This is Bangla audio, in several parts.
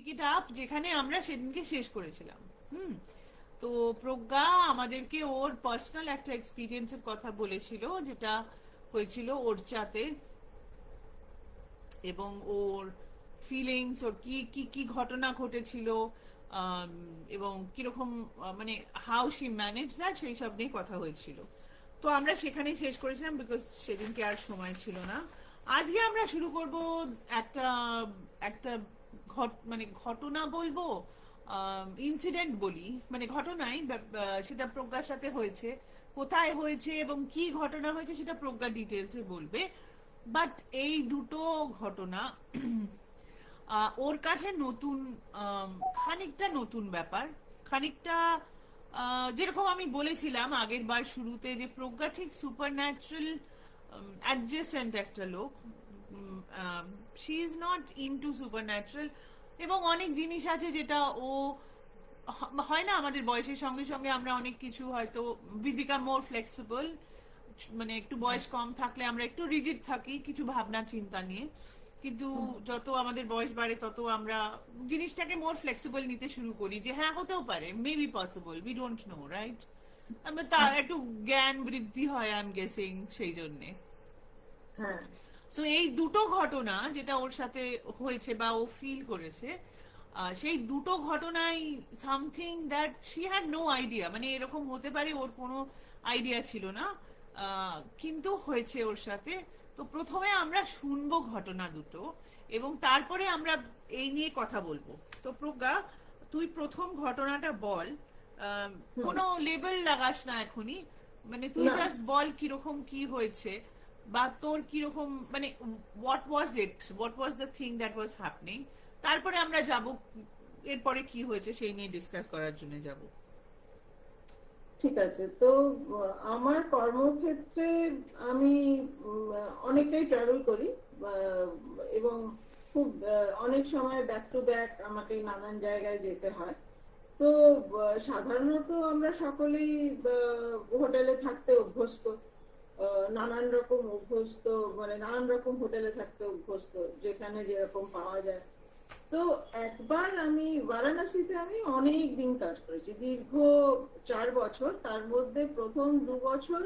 পিক ইট আপ যেখানে আমরা সেদিনকে শেষ করেছিলাম। হুম। তো প্রজ্ঞা আমাদেরকে ওর পার্সোনাল একটা এক্সপিরিয়েন্সের কথা বলেছিল, যেটা হয়েছিল ওর চাতে, এবং ওর ফিলিংস, ওর কি কি কি ঘটনা ঘটেছিল, আম, এবং কিরকম মানে হাউ শি ম্যানেজ দ্যাট, সেই সব নিয়ে কথা হয়েছিল। তো আমরা সেখানেই শেষ করেছিলাম, বিকজ সেদিনকে আর সময় ছিল না। আজকে আমরা শুরু করব একটা একটা মানে ঘটনা বলবো, ইনসিডেন্ট বলি, মানে ঘটনাই, সেটা প্রজ্ঞার সাথে হয়েছে। কোথায় হয়েছে এবং কি ঘটনা হয়েছে সেটা প্রজ্ঞা ডিটেলসে বলবে। বাট এই দুটো ঘটনা ওর কাছে নতুন, খানিকটা নতুন ব্যাপার, খানিকটা যেরকম আমি বলেছিলাম আগের বার শুরুতে, যে প্রজ্ঞা ঠিক সুপার ন্যাচারাল অ্যাডজেসেন্ট একটা লোক। She is not into super natural, এবং অনেক জিনিস আছে যেটা ও হয় না, আমাদের বয়সের সঙ্গে সঙ্গে আমরা অনেক কিছু হয়তো উই বিকাম মোর ফ্লেক্সিবল, মানে একটু বয়স কম থাকলে আমরা একটু রিজিড থাকি কিছু ভাবনা চিন্তা নিয়ে, কিন্তু যত আমাদের বয়স বাড়ে তত আমরা জিনিসটাকে মোর ফ্লেক্সিবল নিতে শুরু করি, যে হ্যাঁ হতেও পারে, maybe possible, we don't know, right? আমরা তার একটু জ্ঞান বৃদ্ধি হয়, আই এম গেসিং, সেই জন্যে। হ্যাঁ। সো এই দুটো ঘটনা যেটা ওর সাথে হয়েছে বা ও ফিল করেছে, সেই দুটো ঘটনাই something that she had no idea, মানে এরকম হতে পারে ওর কোনো আইডিয়া ছিল না, কিন্তু হয়েছে ওর সাথে। তো প্রথমে আমরা শুনবো ঘটনা দুটো, এবং তারপরে আমরা এই নিয়ে কথা বলবো। তো প্রজ্ঞা, তুই প্রথম ঘটনাটা বল। হুম। কোনো লেবেল লাগাস না এখনই, মানে তুই না, জাস্ট বল কিরকম কি হয়েছে, বা তোর কিরকম, মানে what was the thing that was happening. তারপরে আমরা যাব এরপরে কি হয়েছে সেই নিয়ে ডিসকাস করার জন্য যাব। ঠিক আছে। তো আমার কর্মক্ষেত্রে আমি অনেকটাই ট্রাভেল করি, আহ, এবং খুব অনেক সময় ব্যাক টু ব্যাক আমাকে নানান জায়গায় যেতে হয়। তো সাধারণত আমরা সকলেই হোটেলে থাকতে অভ্যস্ত, নানান রকম অভ্যস্ত, মানে নানান রকম হোটেলে থাকতে অভ্যস্ত, যেখানে যেরকম পাওয়া যায়। তো একবার আমি বারাণসীতে আমি অনেক দিন কাজ করেছি, দীর্ঘ 4 বছর। তার মধ্যে প্রথম 2 বছর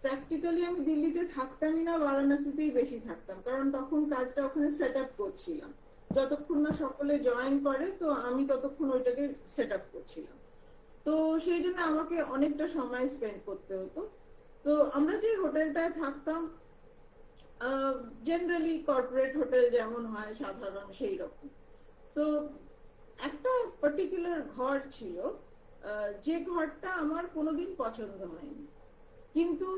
প্র্যাকটিক্যালি আমি দিল্লিতে থাকতামই না, বারাণসীতেই বেশি থাকতাম, কারণ তখন কাজটা ওখানে সেট আপ করছিলাম। যতক্ষণ না সকলে জয়েন করে, তো আমি ততক্ষণ ওইটাকে সেট আপ করছিলাম। তো সেই জন্য আমাকে অনেকটা সময় স্পেন্ড করতে হতো। তো আমরা যে হোটেলটায় থাকতাম, জেনারেলি কর্পোরেট হোটেল যেমন হয় সাধারণ, সেই রকম। তো একটা পার্টিকুলার ঘর ছিল, যে ঘরটা আমার কোনোদিন পছন্দ হয়নি, কিন্তু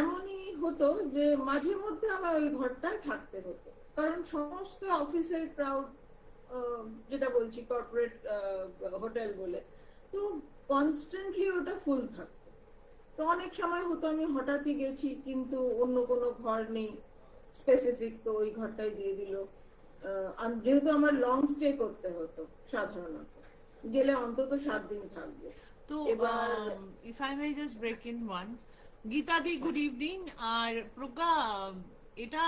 এমনই হতো যে মাঝে মধ্যে আমার ওই ঘরটায় থাকতে হতো, কারণ সমস্ত অফিসের ক্রাউড, যেটা বলছি কর্পোরেট হোটেল বলে, তো কনস্ট্যান্টলি ওটা ফুল থাকতো। তো অনেক সময় হতো আমি হঠাৎই গেছি, কিন্তু অন্য কোনো ঘর নেই স্পেসিফিক, তো ওই ঘরটাই দিয়ে দিল। যেহেতু আমার লং স্টে করতে হতো, সাধারণত গেলে অন্তত 7 দিন থাকবো। তো এবার if I may just break in one, Geeta দি গুড ইভিনিং। আর প্রজ্ঞা, এটা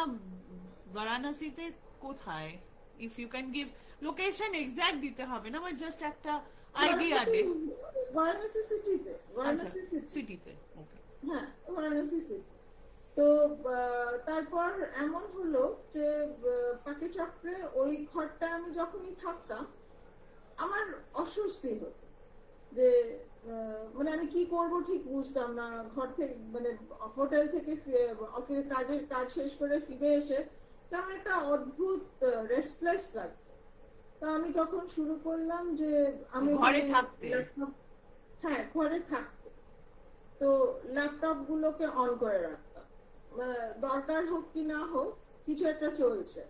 বারাণসীতে কোথায়? If you can give location, exact দিতে হবে না, বাট জাস্ট একটা আইডিয়া বারাণসী, দে। বারাণসী সিটিতে, আচ্ছা, বারাণসী সিটি। সিটিতে, ওকে। হ্যাঁ, বারাণসী সিটি। তো তারপর এমন হলো যে পাকিচক্রে ওই ঘরটা আমি যখনই থাকতাম, আমার অস্বস্তি হতো, যে মানে আমি কি করব ঠিক বুঝতাম না। ঘর থেকে, মানে হোটেল থেকে অফিস কাজের কাজ শেষ করে ফিরে এসে তেমন একটা অদ্ভুত রেস্টলেস লাগতো। তা আমি তখন শুরু করলাম যে আমি ঘরে ওখানে থাকতে? ল্যাপটপ, হ্যাঁ ঘরে থাকতে, তো ল্যাপটপ গুলোকে অন করে রাখতাম। দরকার হোক কি না হোক, কিছু একটা চলছে,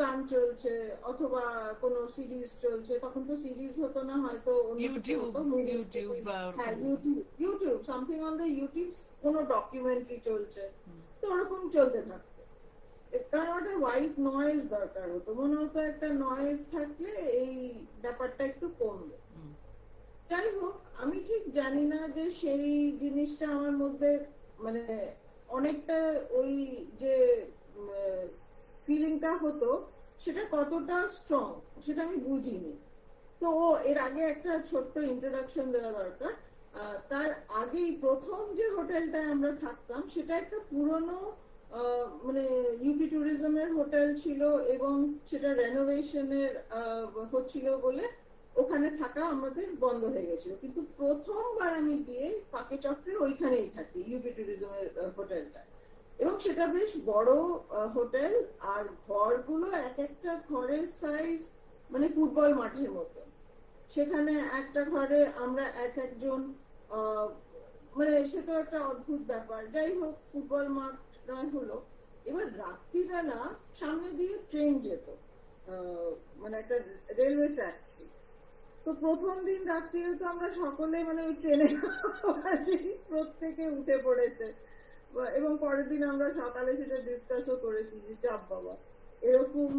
গান চলছে অথবা কোনো সিরিজ চলছে। তখন তো সিরিজ হতো না, হয়তো অন্য কিছু ইউটিউব, হতো, মুভি ইউটিউব সিরিজ। বা হ্যাঁ, ওরকম। YouTube, YouTube something on the YouTube, কোনো ডকুমেন্টারি চলছে। তো ওরকম চলতে থাকতো, কারণ একটা হোয়াইট নয়েজ দরকার হতো, মনে হতো একটা নয়েজ থাকলে এই ব্যাপারটা একটু কমবে। যাই হোক, আমি ঠিক জানি না যে সেই জিনিসটা আমার মধ্যে, মানে অনেকটা ওই যে ফিলিংটা হতো, সেটা কতটা স্ট্রং সেটা আমি বুঝিনি। তো এর আগে একটা ছোট্ট ইন্ট্রোডাকশন দেওয়া দরকার। তার আগেই প্রথম যে হোটেলটায় আমরা থাকতাম সেটা একটা পুরনো মানে ইউপি ট্যুরিজমের হোটেল ছিল এবং সেটা রেনোভেশনের হচ্ছিল বলে ওখানে থাকা আমাদের বন্ধ হয়ে গেছিল। কিন্তু প্রথমবার আমি গিয়ে পাকেচক্রে ওইখানেই থাকি, ইউপি ট্যুরিজমের হোটেলটা। এবং সেটা বেশ বড় হোটেল, আর ঘরগুলো এক একটা ঘরের সাইজ মানে ফুটবল মাঠের মতো। সেখানে একটা ঘরে আমরা এক একজন মানে সে তো একটা অদ্ভুত ব্যাপার। যাই হোক, ফুটবল মাঠ নয় হলো, এবার রাত্রিবেলা সামনে দিয়ে ট্রেন যেত, মানে একটা রেলওয়ে ট্র্যাক ছিল। তো প্রথম দিন রাত্রিরে তো আমরা সকলে মানে ওই ট্রেনে প্রত্যেকে উঠে পড়েছে, এবং পরের দিন আমরা সকালে সেটা ডিসকাসও করেছি যে চাপ বাবা এরকম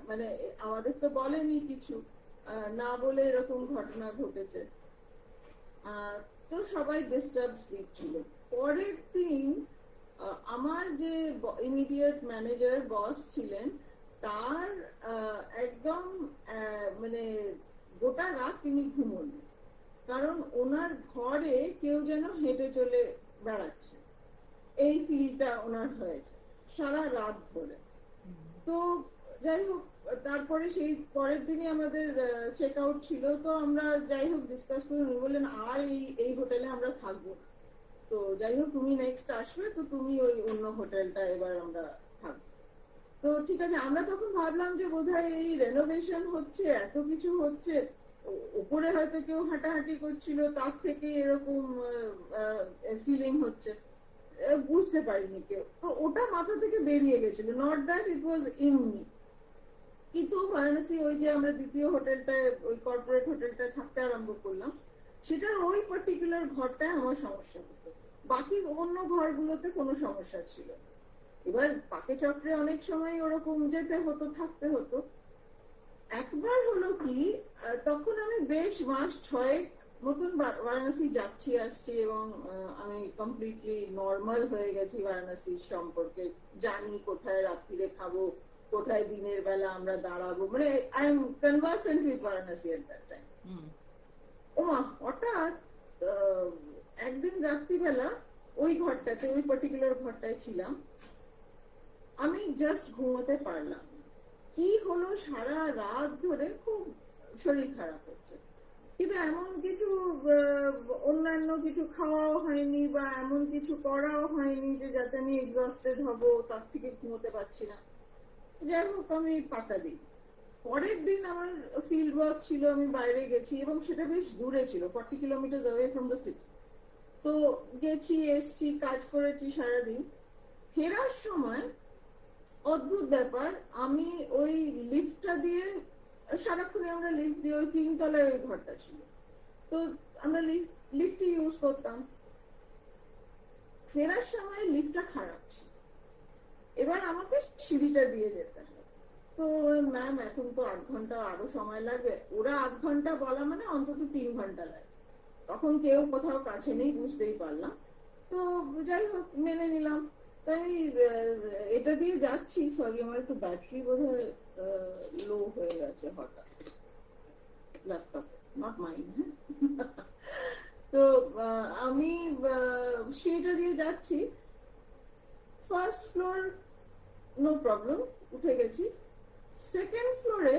মানে আমাদের তো বলেনি কিছু, না বলে এরকম ঘটনা ঘটেছে। তো সবাই ডিস্টার্ব স্লিপ ছিল। পরের দিন আমার যে ইমিডিয়েট ম্যানেজার বস ছিলেন তার একদম মানে গোটা রাত তিনি ঘুমোন, কারণ ওনার ঘরে কেউ যেন হেঁটে চলে বেড়াচ্ছে, এই ফিলটা ওনার হয়েছে সারা রাত ধরে। তো যাই হোক, তারপরে সেই পরের দিনই আমাদের চেক আউট ছিল। তো আমরা যাই হোক ডিসকাস করে উনি বললেন আর এই হোটেলে আমরা থাকবো না, তো যাই হোক তুমি নেক্সট আসবে, তো তুমি ওই অন্য হোটেলটা এবার আমরা থাকবো। তো ঠিক আছে, আমরা তখন ভাবলাম যে বোধহয় এই রেনোভেশন হচ্ছে, এত কিছু হচ্ছে, উপরে হয়তো কেউ হাঁটাহাঁটি করছিল তার থেকে এরকম ফিলিং হচ্ছে, বুঝতে পারিনি কেউ। তো ওটা মাথা থেকে বেরিয়ে গেছিল, not that it was in me. কিন্তু বারাণসী ওই যে আমরা দ্বিতীয় হোটেলটায়, ওই কর্পোরেট হোটেলটায় থাকতে আরম্ভ করলাম, সেটার ওই পার্টিকুলার ঘরটায় আমার সমস্যা হতো, বাকি অন্য ঘরগুলোতে কোনো সমস্যা ছিল না। এবার পাকে চক্রে অনেক সময় ওরকম যেতে হতো, থাকতে হতো। একবার হলো কি, তখন আমি বেশ মাস 6 মতন বারাণসী যাচ্ছি আসছি, এবং আমি কমপ্লিটলি নর্মাল হয়ে গেছি বারাণসীর সম্পর্কে, জানি কোথায় রাত্রিরে খাবো, কোথায় দিনের বেলা আমরা দাঁড়াবো, মানে I am conversant with Varanasi at that time. ওমা হঠাৎ একদিন রাত্রিবেলা ওই ঘরটাতে, ওই পার্টিকুলার ঘরটায় ছিলাম, আমি জাস্ট ঘুমোতে পারলাম। কি হলো, সারা রাত ধরে খুব শরীর খারাপ হচ্ছে, কিন্তু এমন কিছু অন্যান্য কিছু খাওয়াও হয়নি বা এমন কিছু করাও হয়নি যে যাতে আমি এক্সস্টেড হব, তার থেকে ঘুমোতে পারছি না। যাই হোক, আমি পাতা দিই। পরের দিন আমার ফিল্ড ওয়ার্ক ছিল, আমি বাইরে গেছি, এবং সেটা বেশ দূরে ছিল, 40 kilometre away from the city. তো গেছি, এসছি, কাজ করেছি সারাদিন। ফেরার সময় অদ্ভুত ব্যাপার, আমি ওই লিফটটা দিয়ে, সারাক্ষণে আমরা লিফট দিয়ে, ওই 3 তলায় ওই ঘরটা ছিল, তো আমরা লিফটই ইউজ করতাম। ফেরার সময় লিফটটা খারাপ ছিল, এবার আমাকে সিঁড়িটা দিয়ে যেতে হবে। তো ম্যাম এখন তো 8 ঘন্টা আরো সময় লাগবে, ওরা 8 ঘন্টা বলা মানে অন্তত 3 ঘন্টা লাগে, তখন কেউ কোথাও কাছে নেই, বুঝতেই পারলাম। তো যাই হোক মেনে নিলাম। তাই এটা দিয়ে যাচ্ছি, সরি আমার একটু ব্যাটারি বোধহয় লো হয়ে গেছে হঠাৎ ল্যাপটপ, নট মাইন্ড। তো আমি সিঁড়িটা দিয়ে যাচ্ছি, ফার্স্ট ফ্লোর নো প্রবলেম, উঠে গেছি। সেকেন্ড ফ্লোরে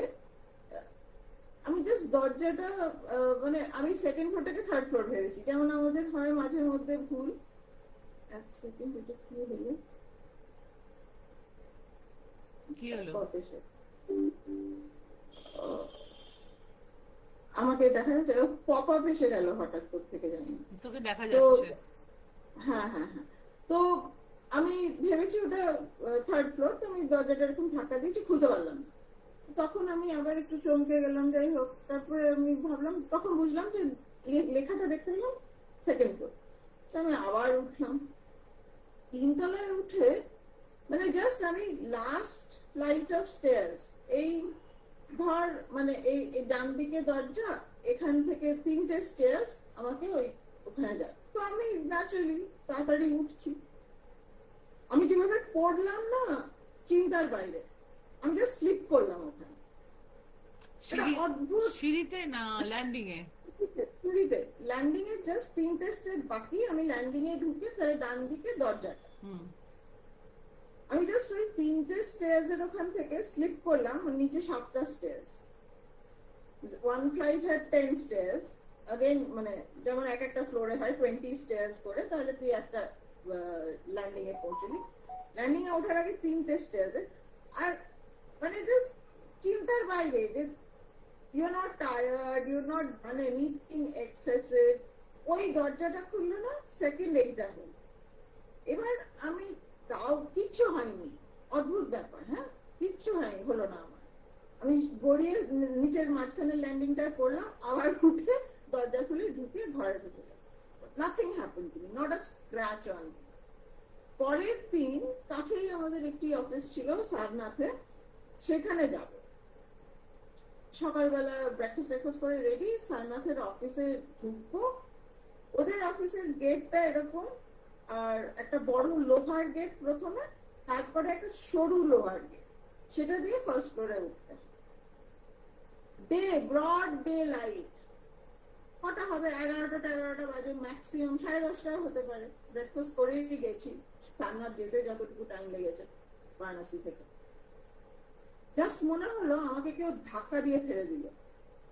আমি জাস্ট দরজাটা, মানে আমি সেকেন্ড ফ্লোরটাকে থার্ড ফ্লোর ভেবেছি, যেমন আমাদের হয় মাঝে মধ্যে ভুল। এক সেকেন্ড, এটা কি হলো, কি হলো? আমাকে দেখা যাচ্ছে পপ আপ এসে গেল হঠাৎ থেকে, জানি না। তোকে দেখা তো যাচ্ছে? হ্যাঁ হ্যাঁ হ্যাঁ, তো আমি ভেবেছি ওটা থার্ড ফ্লোর, তো আমি দরজাটা এরকম ধাক্কা দিয়েছি, খুলতে পারলাম না। তখন আমি আবার একটু চমকে গেলাম। যাই হোক, তারপরে আমি ভাবলাম, তখন বুঝলাম যে লেখাটা দেখতে পেলাম সেকেন্ড ফ্লোর। তো আমি আবার উঠলাম, 3 তলায় উঠে, মানে জাস্ট আমি লাস্ট ফ্লাইট অফ স্টেয়ার্স, এই ধর মানে এই ডান দিকে দরজা, এখান থেকে 3টে স্টেয়ার্স আমাকে ওখানে যায়। তো আমি ন্যাচারালি তাড়াতাড়ি উঠছি, আমি যেভাবে পড়লাম না চিন্তার বাইরে। আমি জাস্ট স্লিপ করলাম ওখানে। এটা সিঁড়ি অদ্ভুত। সিঁড়িতে না ল্যান্ডিং এ? সিঁড়িতে, ল্যান্ডিং এ জাস্ট 3টে স্টেপ বাকি, আমি ল্যান্ডিং এ ঢুকে তাহলে ডান দিকে দরজাটা, হুম। আমি জাস্ট ওই 3টে স্টেয়ার্স এর ওখান থেকে স্লিপ করলাম। নিচে 7টা stairs, one flight had 10 stairs. Again মানে যেমন এক একটা ফ্লোরে হয় 20 স্টেয়ার্স করে, তাহলে তুই একটা ল্যান্ডিং এ পৌঁছলি। ল্যান্ডিং এ ওঠার আগে 3টে স্টেয়ার্স, আর মানে জাস্ট চিন্তার বাইরে যে you are not tired, you are not done anything excessive. ওই দরজাটা খুললো না, সেকেন্ড এইটা হল। এবার আমি তাও কিচ্ছু হয়নি, অদ্ভুত ব্যাপার, হ্যাঁ কিচ্ছু হয়নি, হলো না আমার। আমি গড়িয়ে নিচের মাঝখানে ল্যান্ডিংটা করলাম, আবার উঠে দরজা খুলে ঢুকে ঘরে ঢুকে গেলাম। Nothing happen to me, not a scratch on me. পরের দিন কাছেই আমাদের একটি অফিস ছিল সারনাথে, সেখানে যাব। সকালবেলা ব্রেকফাস্ট করে রেডি, সারনাথের অফিসে ঢুকবো। ওদের অফিসের গেটটা এরকম, আর একটা বড় লোহার গেট প্রথমে, তারপরে একটা সরু লোহার গেট, সেটা দিয়ে ফার্স্ট ফ্লোরে উঠতে। Day, broad daylight. কটা হবে, 11টা বাজে ম্যাক্সিমাম, 10:30 হতে পারে। ব্রেকফাস্ট করেই গেছি, সারনাথ যেতে যতটুকু টাইম লেগেছে বারাণসী থেকে। জাস্ট মনে হলো আমাকে কেউ ধাক্কা দিয়ে ফেলে দিল।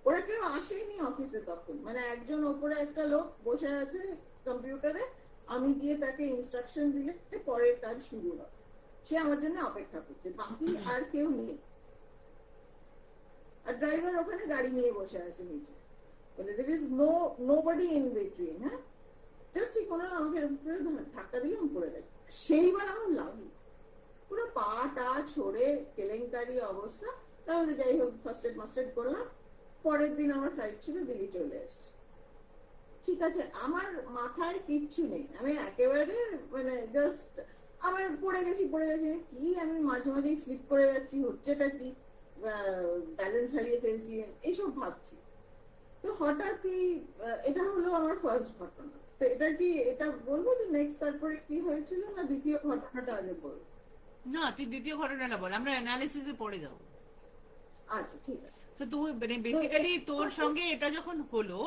ওরা কেউ আসেনি অফিসে তখন, মানে একজন ওপরে একটা লোক বসে আছে কম্পিউটারে, আমি গিয়ে তাকে ইনস্ট্রাকশন দিলে পরের কাজ শুরু হয়। সে আমার জন্য অপেক্ষা করছে, বাকি আর কেউ নেই। আর ড্রাইভার ওখানে গাড়ি নিয়ে বসে আছে নিচে, বলে there is nobody in between। হ্যাঁ, জাস্ট ঠিক কোনো আমাকে ধাক্কা দিলে আমি পড়ে যাই। সেইবার আমার লাগলো, পুরো পা ছড়ে কেলেঙ্কারি অবস্থা। তাহলে যাই হোক ফার্স্ট এড মাস্ট এড করলাম। পরের দিন আমার ফ্লাইট ছিল, দিল্লি চলে এসেছি। ঠিক আছে, আমার মাথায় কিচ্ছু নেই, আমি একেবারে মানে জাস্ট আমার পড়ে গেছি কি, আমি মাঝে মাঝেই স্লিপ করে যাচ্ছি, হচ্ছেটা কি, ব্যালেন্স হারিয়ে ফেলছি, এইসব ভাবছি। তো হঠাৎই এটা হলো আমার ফার্স্ট ঘটনা। তো এটা বলবো যে নেক্সট তারপরে কি হয়েছিল, না দ্বিতীয় ঘটনাটা আগে বলবো? না, তুই দ্বিতীয় ঘটনাটা বল, আমরা অ্যানালিসিসে পড়ে যাবো। আচ্ছা ঠিক আছে। তো তুই মানে বেসিক্যালি তোর সঙ্গে এটা যখন হলো,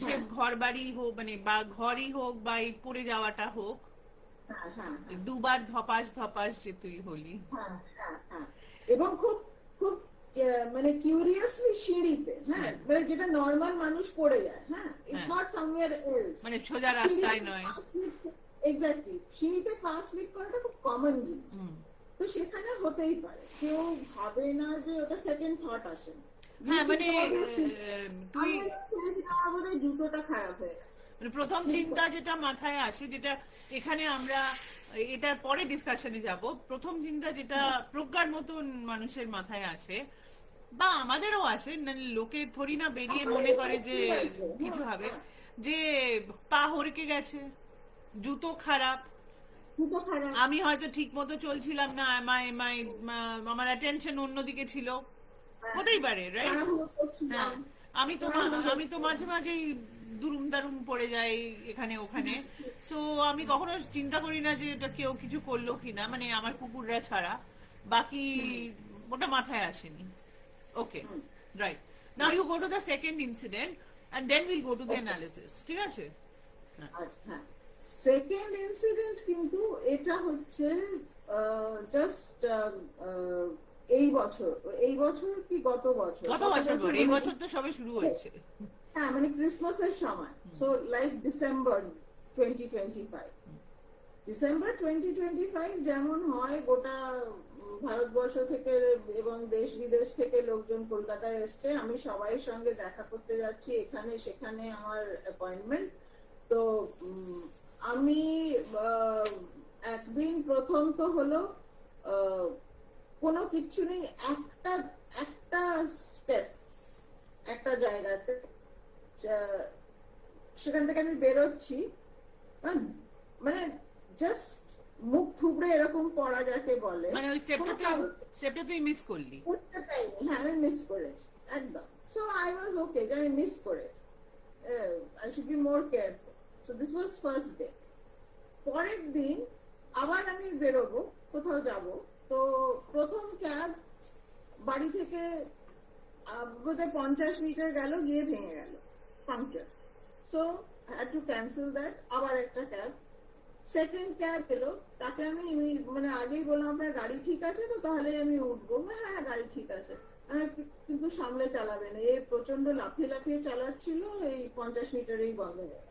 সে হ্যাঁ। ঘর বাড়ি হোক মানে বা ঘরই হোক বা এই পড়ে যাওয়াটা হোক, হ্যাঁ হ্যাঁ হ্যাঁ দুবার ধপাস ধপাস যে তুই হলি। হ্যাঁ হ্যাঁ হ্যাঁ। এবং খুব খুব মানে কিউরিয়াসলি সিঁড়িতে, হ্যাঁ মানে যেটা নর্মাল মানুষ পড়ে যায়, হ্যাঁ ইটস নট সামওয়্যার এলস, মানে সোজা রাস্তায় নয়। এক্স্যাক্টলি, সিঁড়িতে পা স্লিপ করাটা খুব কমন জিনিস। তো সেখানে হতেই পারে, কেউ ভাবে না যে ওটা সেকেন্ড থট আসে। হ্যাঁ মানে তুই আমাদের জুতোটা খারাপ হয়ে গেছে, মানে প্রথম চিন্তা যেটা মাথায় আছে, যেটা এখানে আমরা এটার পরে ডিসকাশনে যাব, প্রথম চিন্তা যেটা প্রজ্ঞার মতন মানুষের মাথায় আসে বা আমাদেরও আসে, লোকে থরি না বেরিয়ে মনে করে যে কিছু হবে, যে পা হড়কে গেছে, জুতো খারাপ, জুতো খারাপ, আমি হয়তো ঠিক মতো চলছিলাম না, আমার অ্যাটেনশন অন্যদিকে ছিল, হতেই পারে, রাইট? হ্যাঁ, আমি তো মাঝে মাঝেই দুরুম দারুম পড়ে যাই এখানে ওখানে। সো আমি কখনো চিন্তা করি না যে এটা কেউ কিছু করলো কিনা, মানে আমার কুকুররা ছাড়া বাকি ওটা মাথায় আসেনি। Okay, right. Now you go to the second incident and then will go to the analysis, ঠিক আছে? হ্যাঁ, সেকেন্ড ইনসিডেন্ট কিন্তু এটা হচ্ছে জাস্ট এই বছর কি গত বছর, এই বছর তো সবে শুরু হয়েছে। হ্যাঁ মানে ক্রিসমাসের সময়, সো লাইক ডিসেম্বর 2025। ডিসেম্বর 2025 যেমন হয়, গোটা ভারতবর্ষ থেকে এবং দেশ বিদেশ থেকে লোকজন কলকাতায় এসছে, আমি সবাই সঙ্গে দেখা করতে যাচ্ছি, এখানে সেখানে আমার অ্যাপয়েন্টমেন্ট। তো আমি একদিন প্রথম তো হলো কোনো কিচ্ছু নেই, একটা স্টেপ একটা জায়গাতে, সেখান থেকে আমি বেরোচ্ছি, মানে জাস্ট মুখ থুবড়ে এরকম পড়া যাকে বলে, মানে ওই স্টেপটা তুই মিস করলি। হ্যাঁ আমি মিস করেছি একদম। সো আই ওয়াজ ওকে যে আমি মিস করেছি, I should be more careful. So this was first day. পরের দিন আবার আমি বেরোবো, কোথাও যাব। তো প্রথম ক্যাব বাড়ি থেকে বোধহয় 50 মিটার গেল, গিয়ে ভেঙে গেল, puncture. So had to cancel that. আবার একটা ক্যাব, সেকেন্ড ক্যাব এলো, তাকে আমি মানে আগেই বললাম আপনার গাড়ি ঠিক আছে তো, তাহলে আমি উঠবো। হ্যাঁ গাড়ি ঠিক আছে। কিন্তু সামলে চালাবেন, এ প্রচন্ড লাফিয়ে লাফিয়ে চালাচ্ছিল, এই 50 মিটারেই বন্ধ হয়ে গেছে।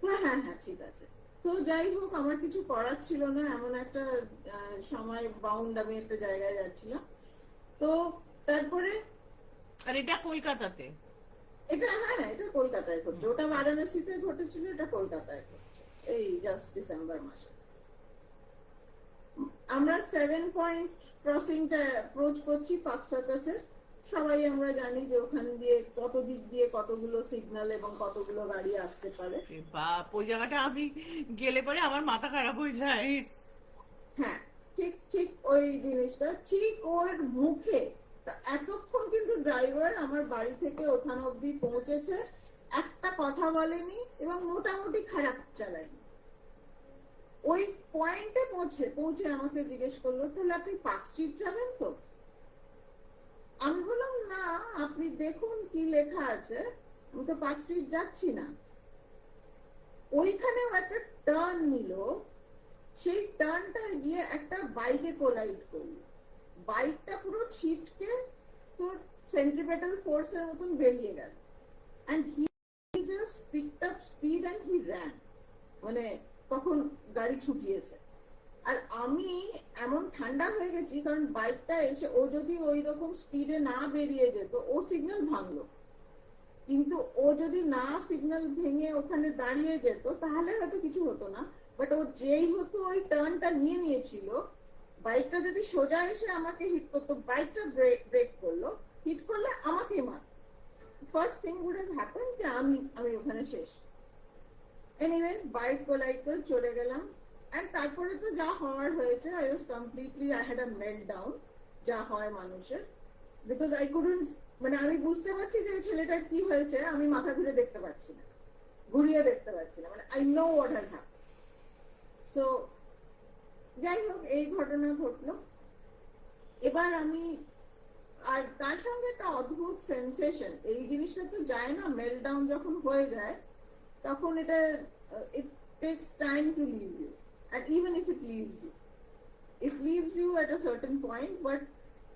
হ্যাঁ হ্যাঁ হ্যাঁ ঠিক আছে। তো যাই হোক, আমার কিছু করার ছিল না, এমন একটা সময় বাউন্ড, আমি একটা জায়গায় যাচ্ছিলাম। তো তারপরে আর এটা কলকাতাতে? এটা, হ্যাঁ এটা কলকাতায় ঘটছে, ওটা বারাণসীতে ঘটেছিল, এটা কলকাতায় ঘটছে এই জাস্ট ডিসেম্বর মাসে। আমরা 7 পয়েন্ট ক্রসিংটা অ্যাপ্রোচ করছি পার্ক সার্কাসের। সবাই আমরা জানি যে ওখান দিয়ে কত দিক দিয়ে কতগুলো সিগন্যাল এবং কতগুলো গাড়ি আসতে পারে। বাপ, ওই জায়গাটা আমি গেলে পরে আমার মাথা খারাপ হয়ে যায়। হ্যাঁ ঠিক ঠিক ওই জিনিসটা ঠিক ওর মুখে। এতক্ষণ কিন্তু ড্রাইভার আমার বাড়ি থেকে ওখান অব্দি পৌঁছেছে, একটা কথা বলেনি এবং মোটামুটি খারাপ চালায়নি। ওই পয়েন্টে পৌঁছে আমাকে জিজ্ঞেস করলো, তাহলে আপনি পার্ক স্ট্রিট যাবেন তো? আমি বললাম না, আপনি দেখুন কি লেখা আছে, আমি তো পার্ক স্ট্রিট যাচ্ছি না। ওইখানে একটা টার্ন নিল, সেই টার্নটায় গিয়ে একটা বাইকে কোলাইড করলো। বাইকটা পুরো ছিটকে তোর সেন্ট্রিপেটাল ফোর্সের মতন বেরিয়ে গেল। and he just picked up speed and he ran, মানে তখন গাড়ি ছুটিয়েছে। আর আমি এমন ঠান্ডা হয়ে গেছি, কারণ বাইকটা এসে ও যদি ওই রকম স্পিডে না বেরিয়ে যেত, ও সিগন্যাল ভাঙলো, কিন্তু ও যদি না সিগন্যাল ভেঙে ওখানে দাঁড়িয়ে যেত তাহলে হয়তো কিছু হতো না। বাট ও যেই হতো ওই টার্নটা নিয়ে নিয়েছিল, বাইকটা যদি সোজা এসে আমাকে হিট করতো, বাইকটা ব্রেক করলো, হিট করলে আমাকে মার, first thing would have happened যে আমি ওখানে শেষ। এনিওয়ে বাইক কোলাইড করে চলে গেলাম। এন্ড তারপরে তো যা হওয়ার হয়েছে, I was completely, I had a meltdown, যা হয় মানুষের। বিকজ আই কুডন্ট, মানে আমি বুঝতে পারছি যে ছেলেটার কি হয়েছে, আমি মাথা ঘুরে দেখতে পাচ্ছি না, ঘুরিয়ে দেখতে পাচ্ছি না, মানে I know what has happened. So যাই হোক, এই ঘটনা ঘটলো। এবার আমি, আর তার সঙ্গে একটা অদ্ভুত সেন্সেশন, এই জিনিসটা তো যায় না, মেল্টডাউন যখন হয়ে যায় তখন এটা, it takes time to leave you, and even if it leaves you at a certain point, but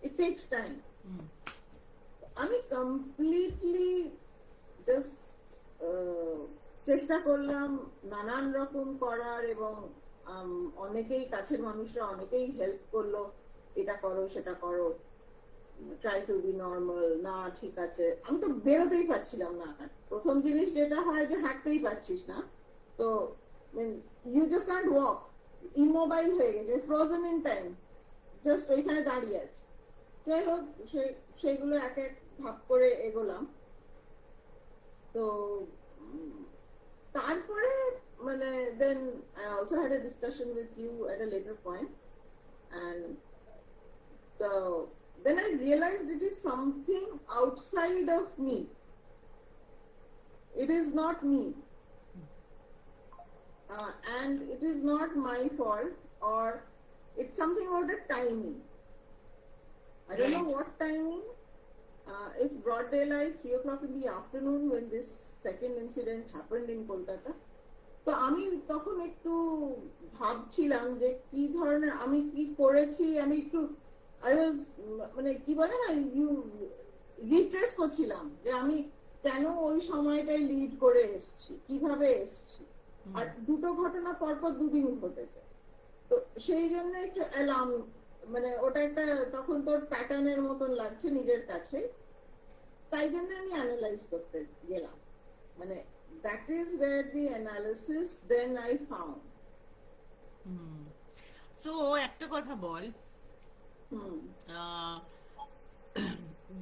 it takes time. আমি কমপ্লিটলি জাস্ট চেষ্টা করলাম নানান রকম করার, এবং অনেকেই কাছের মানুষরা অনেকেই হেল্প করলো, এটা করো সেটা করো, ট্রাই টু বি নর্মাল, না ঠিক আছে। আমি তো বেরোতেই পারছিলাম না। প্রথম জিনিস যেটা হয় যে হাঁটতেই পারছিস না, তো you just can't walk, immobile হয়ে গেছে, ফ্রোজেন ইন টাইম, জাস্ট ওইখানে দাঁড়িয়ে আছে। যাই হোক, সেগুলো এক এক ভাগ করে এগোলাম। তো তারপরে মানে then I also had a discussion with you at a later point, and so then I realized it is something outside of me. It is not me, and it is not my fault, or it's something about the timing. I don't know what timing. It's broad daylight, 3 o'clock in the afternoon when this second incident happened in Kolkata. তো আমি তখন একটু ভাবছিলাম যে কি ধরনের, আমি কি করেছি, আমি একটু মানে কি বলে না, রিট্রেস করছিলাম যে আমি কেন ওই সময়টায় লিড করে এসছি, কিভাবে এসছি। আর দুটো ঘটনা পরপর দুদিন ঘটেছে, তো সেই জন্য একটু অ্যালার্ম, মানে ওটা একটা তখন তোর প্যাটার্নের মতন লাগছে নিজের কাছে, তাই জন্য আমি অ্যানালাইজ করতে গেলাম। মানে that is where the analysis then I found. So একটা কথা বল, হুম,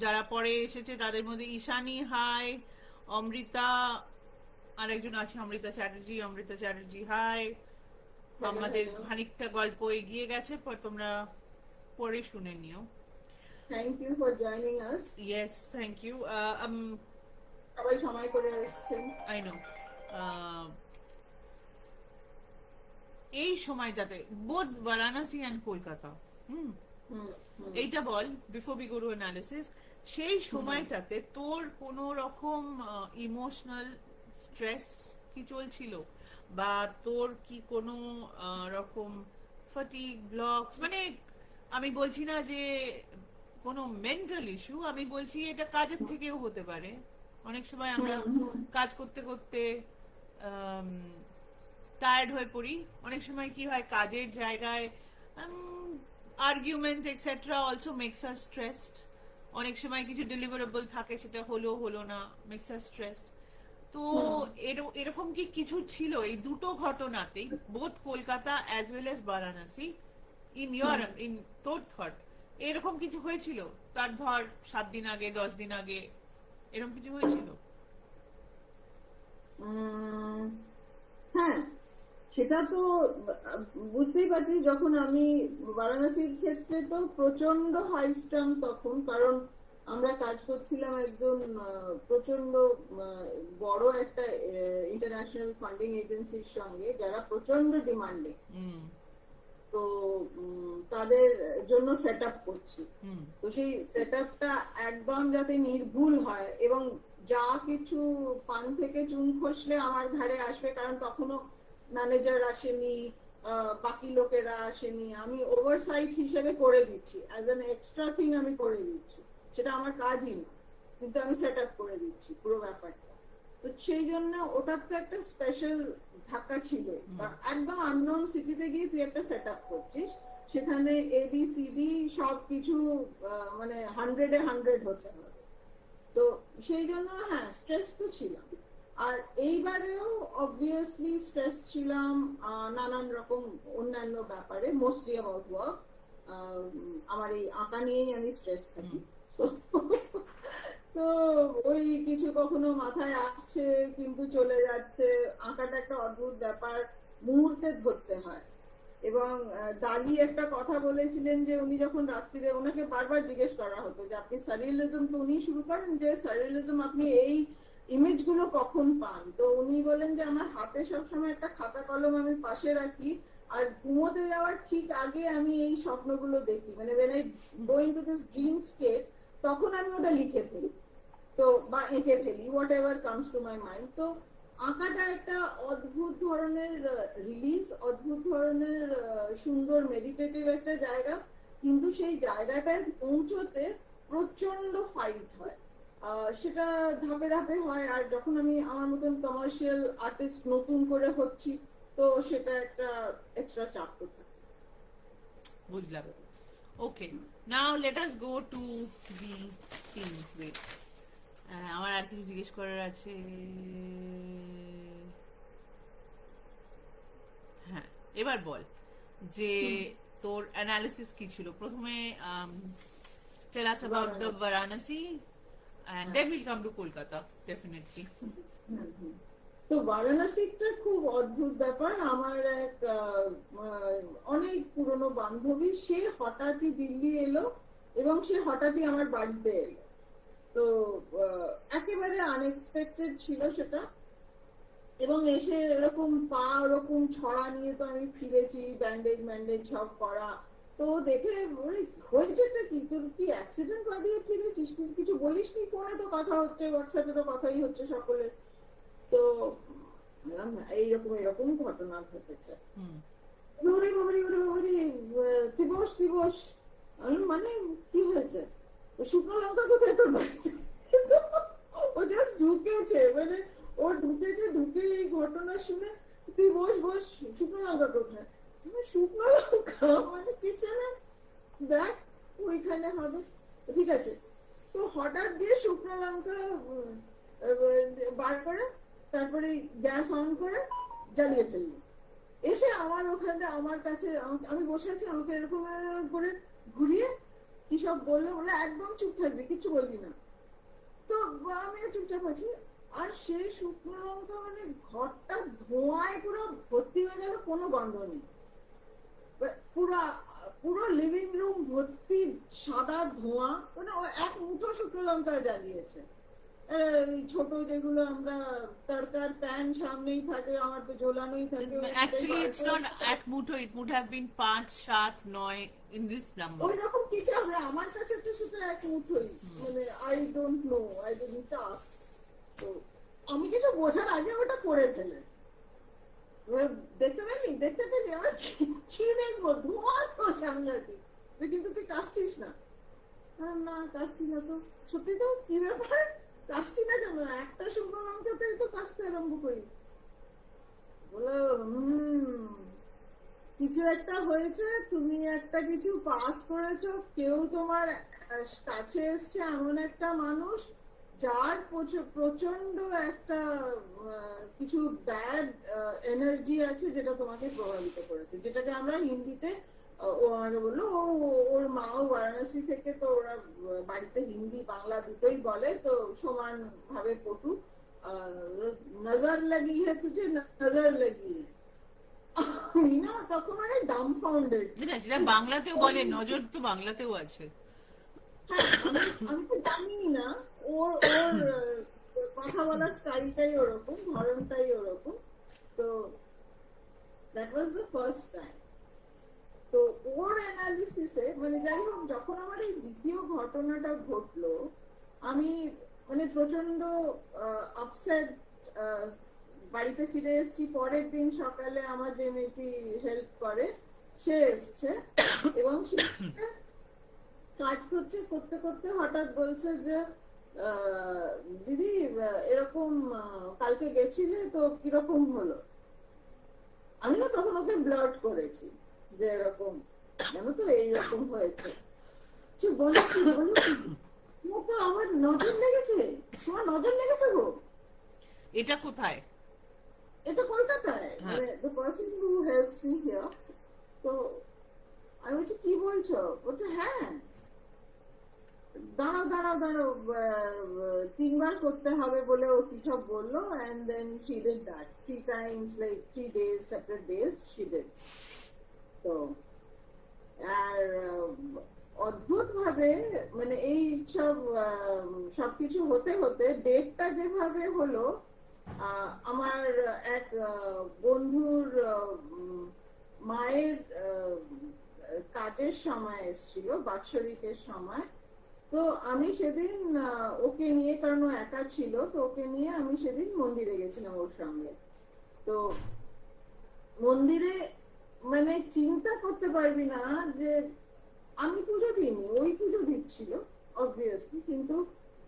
যারা পরে এসেছে তাদের মধ্যে ঈশানী হাই, অমৃতা, আরেকজন আছে অমৃতা চ্যাটার্জি হাই। আমাদের খানিকটা গল্প এগিয়ে গেছে, পর তোমরা পরে শুনে নিও। Thank you for joining us. Yes, thank you. সবাই সময় করে এসেছেন। I know. এই সময়টাতে বোধ Varanasi and Kolkata, hmm, hmm, hmm, এইটা বল before we go to analysis, সেই সময়টাতে তোর কোনো রকম ইমোশনাল স্ট্রেস কি চলছিল, বা তোর কি কোনো রকম ফাটিগ ব্লকস, মানে আমি বলছি না যে কোনো মেন্টাল ইস্যু, আমি বলছি এটা কাজের থেকেও হতে পারে। অনেক সময় আমরা হুম, হুম, কাজ করতে করতে টায়ার্ড হয়ে পড়ি। অনেক সময় কি হয়, কাজের জায়গায় arguments extra also makes us stressed. অনেক সময় কিছু ডেলিভারেবল থাকে, সেটা হলো হলো না, মেক্স আস স্ট্রেসড। তো হুম, এরকম কি কিছু ছিল এই দুটো ঘটনাতেই, both Kolkata as well as Varanasi, hmm. In তোর থট এরকম কিছু হয়েছিল? তার ধর 7 দিন আগে, 10 দিন আগে এরকম কিছু হয়েছিল? উম, হ্যাঁ, সেটা তো বুঝতেই পারছি। যখন আমি বারাণসীর ক্ষেত্রে তো প্রচন্ড হাই স্ট্রাং তখন, কারণ আমরা কাজ করছিলাম একজন প্রচন্ড আহ, বড় একটা ইন্টারন্যাশনাল ফান্ডিং এজেন্সির সঙ্গে, যারা প্রচন্ড ডিমান্ডিং। হুম, তো তাদের জন্য সেট আপ করছি। হুম, তো সেই সেট আপটা একদম যাতে নির্ভুল হয়, এবং যা কিছু পান থেকে চুন খসলে আমার ঘাড়ে আসবে, কারণ তখনও ম্যানেজার আসেনি, বাকি লোকেরা আসেনি, আমি ওভারসাইট হিসেবে করে দিচ্ছি, অ্যাজ অ্যান এক্সট্রা থিং আমি করে দিচ্ছি, সেটা আমার কাজই না, কিন্তু আমি সেট আপ করে দিচ্ছি পুরো ব্যাপারটা। তো সেই জন্য ওটার তো একটা স্পেশাল ধাক্কা ছিল। একদম আননোন সিটিতে গিয়ে তুই একটা সেট আপ করছিস, সেখানে ABCD সবকিছু মানে 100-এ 100 হতে হবে। তো সেই জন্য হ্যাঁ, স্ট্রেস তো ছিলাম। আর এইবারেও অবভিয়াসলি স্ট্রেস ছিলাম নানান রকম অন্যান্য ব্যাপারে, মোস্টলি অ্যাবাউট ওয়ার্ক। আমার এই আঁকা নিয়েই আমি স্ট্রেস থাকি। তো তো ওই কিছু কখনো মাথায় আসছে কিন্তু চলে যাচ্ছে। আঁকাটা একটা অদ্ভুত ব্যাপার, মুহূর্তে ধরতে হয়। এবং দালি একটা কথা বলেছিলেন যে উনি যখন রাত্রিরে, ওনাকে বারবার জিজ্ঞেস করা হতো যে আপনি সারিয়ালিজম, তো উনি শুরু করেন যে সারিয়ালিজম আপনি এই ইমেজ গুলো কখন পান। তো উনি বলেন যে আমার হাতে সবসময় একটা খাতা কলম আমি পাশে রাখি, আর ঘুমোতে যাওয়ার ঠিক আগে আমি এই স্বপ্নগুলো দেখি, মানে when I go into this dream state, তখন আমি ওটা লিখে ফেলি, তো বা এঁকে ফেলি, what ever comes to my mind. তো আঁকাটা একটা অদ্ভুত ধরনের রিলিজ, অদ্ভুত ধরনের সুন্দর মেডিটেটিভ একটা জায়গা, কিন্তু সেই জায়গাটায় পৌঁছতে প্রচন্ড ফাইট হয়। সেটা ধাপে ধাপে হয়, আর যখন আমি আমার মতন কমার্শিয়াল আর্টিস্ট নতুন করে হচ্ছি, তো সেটা একটা এক্সট্রা চাপ তো থাকে। বুঝলাম। Okay, now let us go to the things. Wait, আমার আর কিছু জিজ্ঞেস করার আছে। হ্যাঁ, এবার বল যে তোর অ্যানালিসিস কি ছিল প্রথমে। Tell us about the Varanasi and then we'll come to Kolkata definitely. Hmm, hmm. তো বারাণসীটা খুব অদ্ভুত ব্যাপার। আমার এক অনেক পুরনো বান্ধবী, সে হঠাৎই দিল্লি এলো, এবং সে হঠাৎই আমার বাড়িতে এলো। তো একেবারে আনএক্সপেক্টেড ছিল সেটা। এবং এসে এরকম পা ওরকম ছড়া নিয়ে তো আমি ফিরেছি, ব্যান্ডেজ ম্যান্ডেজ সব করা। তো দেখে হয়েছেটা কি, তোর কি অ্যাক্সিডেন্ট বাদিয়ে ফিরেছিস, তুই কিছু বলিসনি? ফোনে তো কথা হচ্ছে, হোয়াটসঅ্যাপে তো কথাই হচ্ছে সকলের। তো এইরকম এরকম ঘটনা ঘটেছে। হুম, ওরে বাবারে, ওরে বাবারে, তুই বস, তুই বস। আমি মানে কি হয়েছে? শুকনো লঙ্কা কোথায় তোর বাড়িতে? ও জাস্ট ঢুকেছে, মানে ও ঢুকেছে, ঢুকে এই ঘটনা শুনে তুই বস বস, শুকনো লঙ্কা কোথায়? শুকনো লঙ্কা মানে কিচেনে, দেখ ওইখানে হবে। ঠিক আছে। তো হঠাৎ দিয়ে শুকনো লঙ্কা বার করে, তারপরে গ্যাস অন করে জ্বালিয়ে ফেললি। এসে আমার ওখানে, আমার কাছে, আমি বসে আছি, আমাকে এরকম করে ঘুরিয়ে কি সব বললো, বলে একদম চুপ থাকবি, কিচ্ছু বলবি না। তো আমি চুপচাপ আছি। আর সে শুকনো লঙ্কা মানে ঘরটা ধোঁয়ায় পুরো ভর্তি হয়ে গেল, কোনো গন্ধ নেই। পুরো পুরো লিভিং রুম ভর্তি সাদা ধোঁয়া, মানে ও এক মুঠো শুকনো লঙ্কা জ্বালিয়েছে। এই ছোট যেগুলো আমরা তড়কার প্যান সামনেই থাকে, আমার তো ঝোলানোই থাকে, Actually, it's not এক মুঠো, it would have been 5, 7, 9 in this number. ওই রকম কিছু হবে। আমার কাছে তো সেটা এক মুঠোই, মানে I don't no, I didn't ask. তো আমি কিছু বোঝার আগে ওটা করে ফেলে। এবার দেখতে পেলি আমার কি দেখবো, ধোঁয়া তো সামলাতি, কিন্তু তুই কাশছিস না। না কাশছি না তো, সত্যি তো, কি ব্যাপার কাশছি না কেন? একটা শুকনো লঙ্কাতেই তো কাশতে আরম্ভ করি। বলো কিছু একটা হয়েছে, তুমি একটা কিছু পাস করেছো, কেউ তোমার কাছে এসছে, এমন একটা মানুষ যার প্রচন্ড একটা কিছু ব্যাড এনার্জি আছে যেটা তোমাকে প্রভাবিত করেছে, যেটাকে আমরা হিন্দিতে, ও আমাকে বললো ওর মাও বারাণসী থেকে, তো ওরা বাড়িতে হিন্দি বাংলা দুটোই বলে, তো সমান ভাবে পটু। নজর লাগি হ্যাঁ তুঝে, নজর লাগি না, তখন মানে ডাম্বফাউন্ডেড। যেটা বাংলাতেও বলে, নজর তো বাংলাতেও আছে। হ্যাঁ, আমি তো জানি না, ওর কথা বলার স্টাইলটাই ওরকম, ধরনটাই ওরকম। তো that was the first time. তো ওর অ্যানালিসিসে, মানে যাই হোক, যখন আমার এই দ্বিতীয় ঘটনাটা ঘটলো, আমি মানে প্রচন্ড আপসেট, বাড়িতে ফিরে এসেছি। পরের দিন সকালে আমার যে মেয়েটি হেল্প করে সে এসছে, এবং সে কাজ করতে করতে হঠাৎ বলছে যে দিদি এরকম কালকে গেছিলে তো কিরকম হলো। আমি না তখন ওকে ব্লাড করেছি যে এরকম জানো তো এইরকম হয়েছে। বলো কি তো আমার নজর লেগেছে, তোমার নজর লেগেছে গো। এটা কোথায়? এটা কলকাতায়, মানে the person who helps me here। তো আমি বলছি কি বলছো? বলছে হ্যাঁ, দাঁড়াও 3 বার করতে হবে বলে ও কি সব বললো, and then she did that 3 times, like 3 days, separate days she did। তো আর অদ্ভুত ভাবে মানে এই সব সবকিছু হতে হতে ডেটটা যেভাবে হলো, আমার এক বন্ধুর মায়ের কাজের সময় এসেছিল, বাৎসরিকের সময়। তো আমি সেদিন ওকে নিয়ে, কারণ ও একা ছিল, তো ওকে নিয়ে আমি সেদিন মন্দিরে গেছিলাম ওর সঙ্গে। তো মন্দিরে মানে চিন্তা করতে পারবি না যে আমি পুজো দিইনি, ওই পুজো দিচ্ছিল অবভিয়াসলি, কিন্তু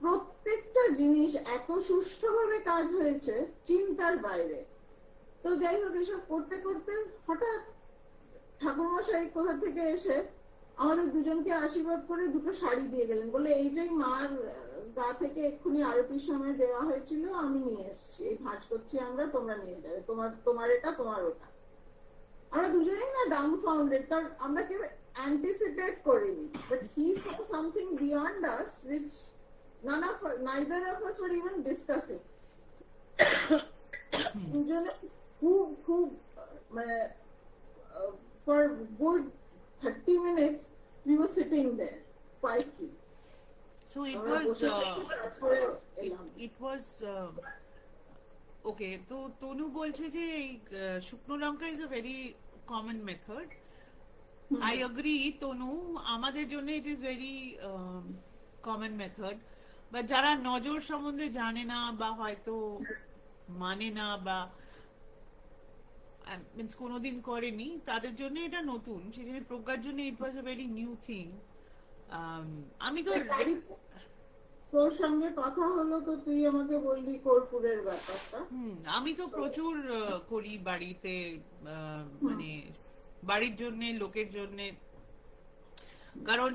প্রত্যেকটা জিনিস এত সুষ্ঠুভাবে কাজ হয়েছে, চিন্তার বাইরে। তো যাই হোক, এসব করতে করতে হঠাৎ ঠাকুরমশাই কোথা থেকে এসে আমাদের দুজনকে আশীর্বাদ করে 2টো শাড়ি দিয়ে গেলেন, বলে এইটাই মার গা থেকে এক্ষুনি আরতির সময় দেওয়া হয়েছিল, আমি নিয়ে এসেছি, এই ভাঁজ করছি আমরা, তোমরা নিয়ে যাবে, তোমার এটা, তোমার ওটা। আমরা দুজনেই না ডাম্বফাউন্ডেড, কারণ আমরা কেউ অ্যান্টিসিপেট করিনি, but he saw something beyond us which neither of us were even discussing। দুজনে খুব মানে for good 30 minutes we were sitting there quietly। So it was okay, তো তনু বলছে যে এই শুকনো লঙ্কা is a very common method. I agree Tanu, আমাদের জন্য it is very common method, but যারা নজর সম্বন্ধে জানে না বা হয়তো মানে না বা মিন্স কোনোদিন করেনি, তাদের জন্য এটা নতুন। সেই জন্য প্রজ্ঞার জন্য ইট ওয়াজ আ ভেরি নিউ থিং। আমি তো তোর সঙ্গে কথা হলো তো তুই আমাকে বললি কর্পূরের ব্যাপারটা। আমি তো প্রচুর করি বাড়িতে, মানে বাড়ির জন্য, লোকের জন্য, কারণ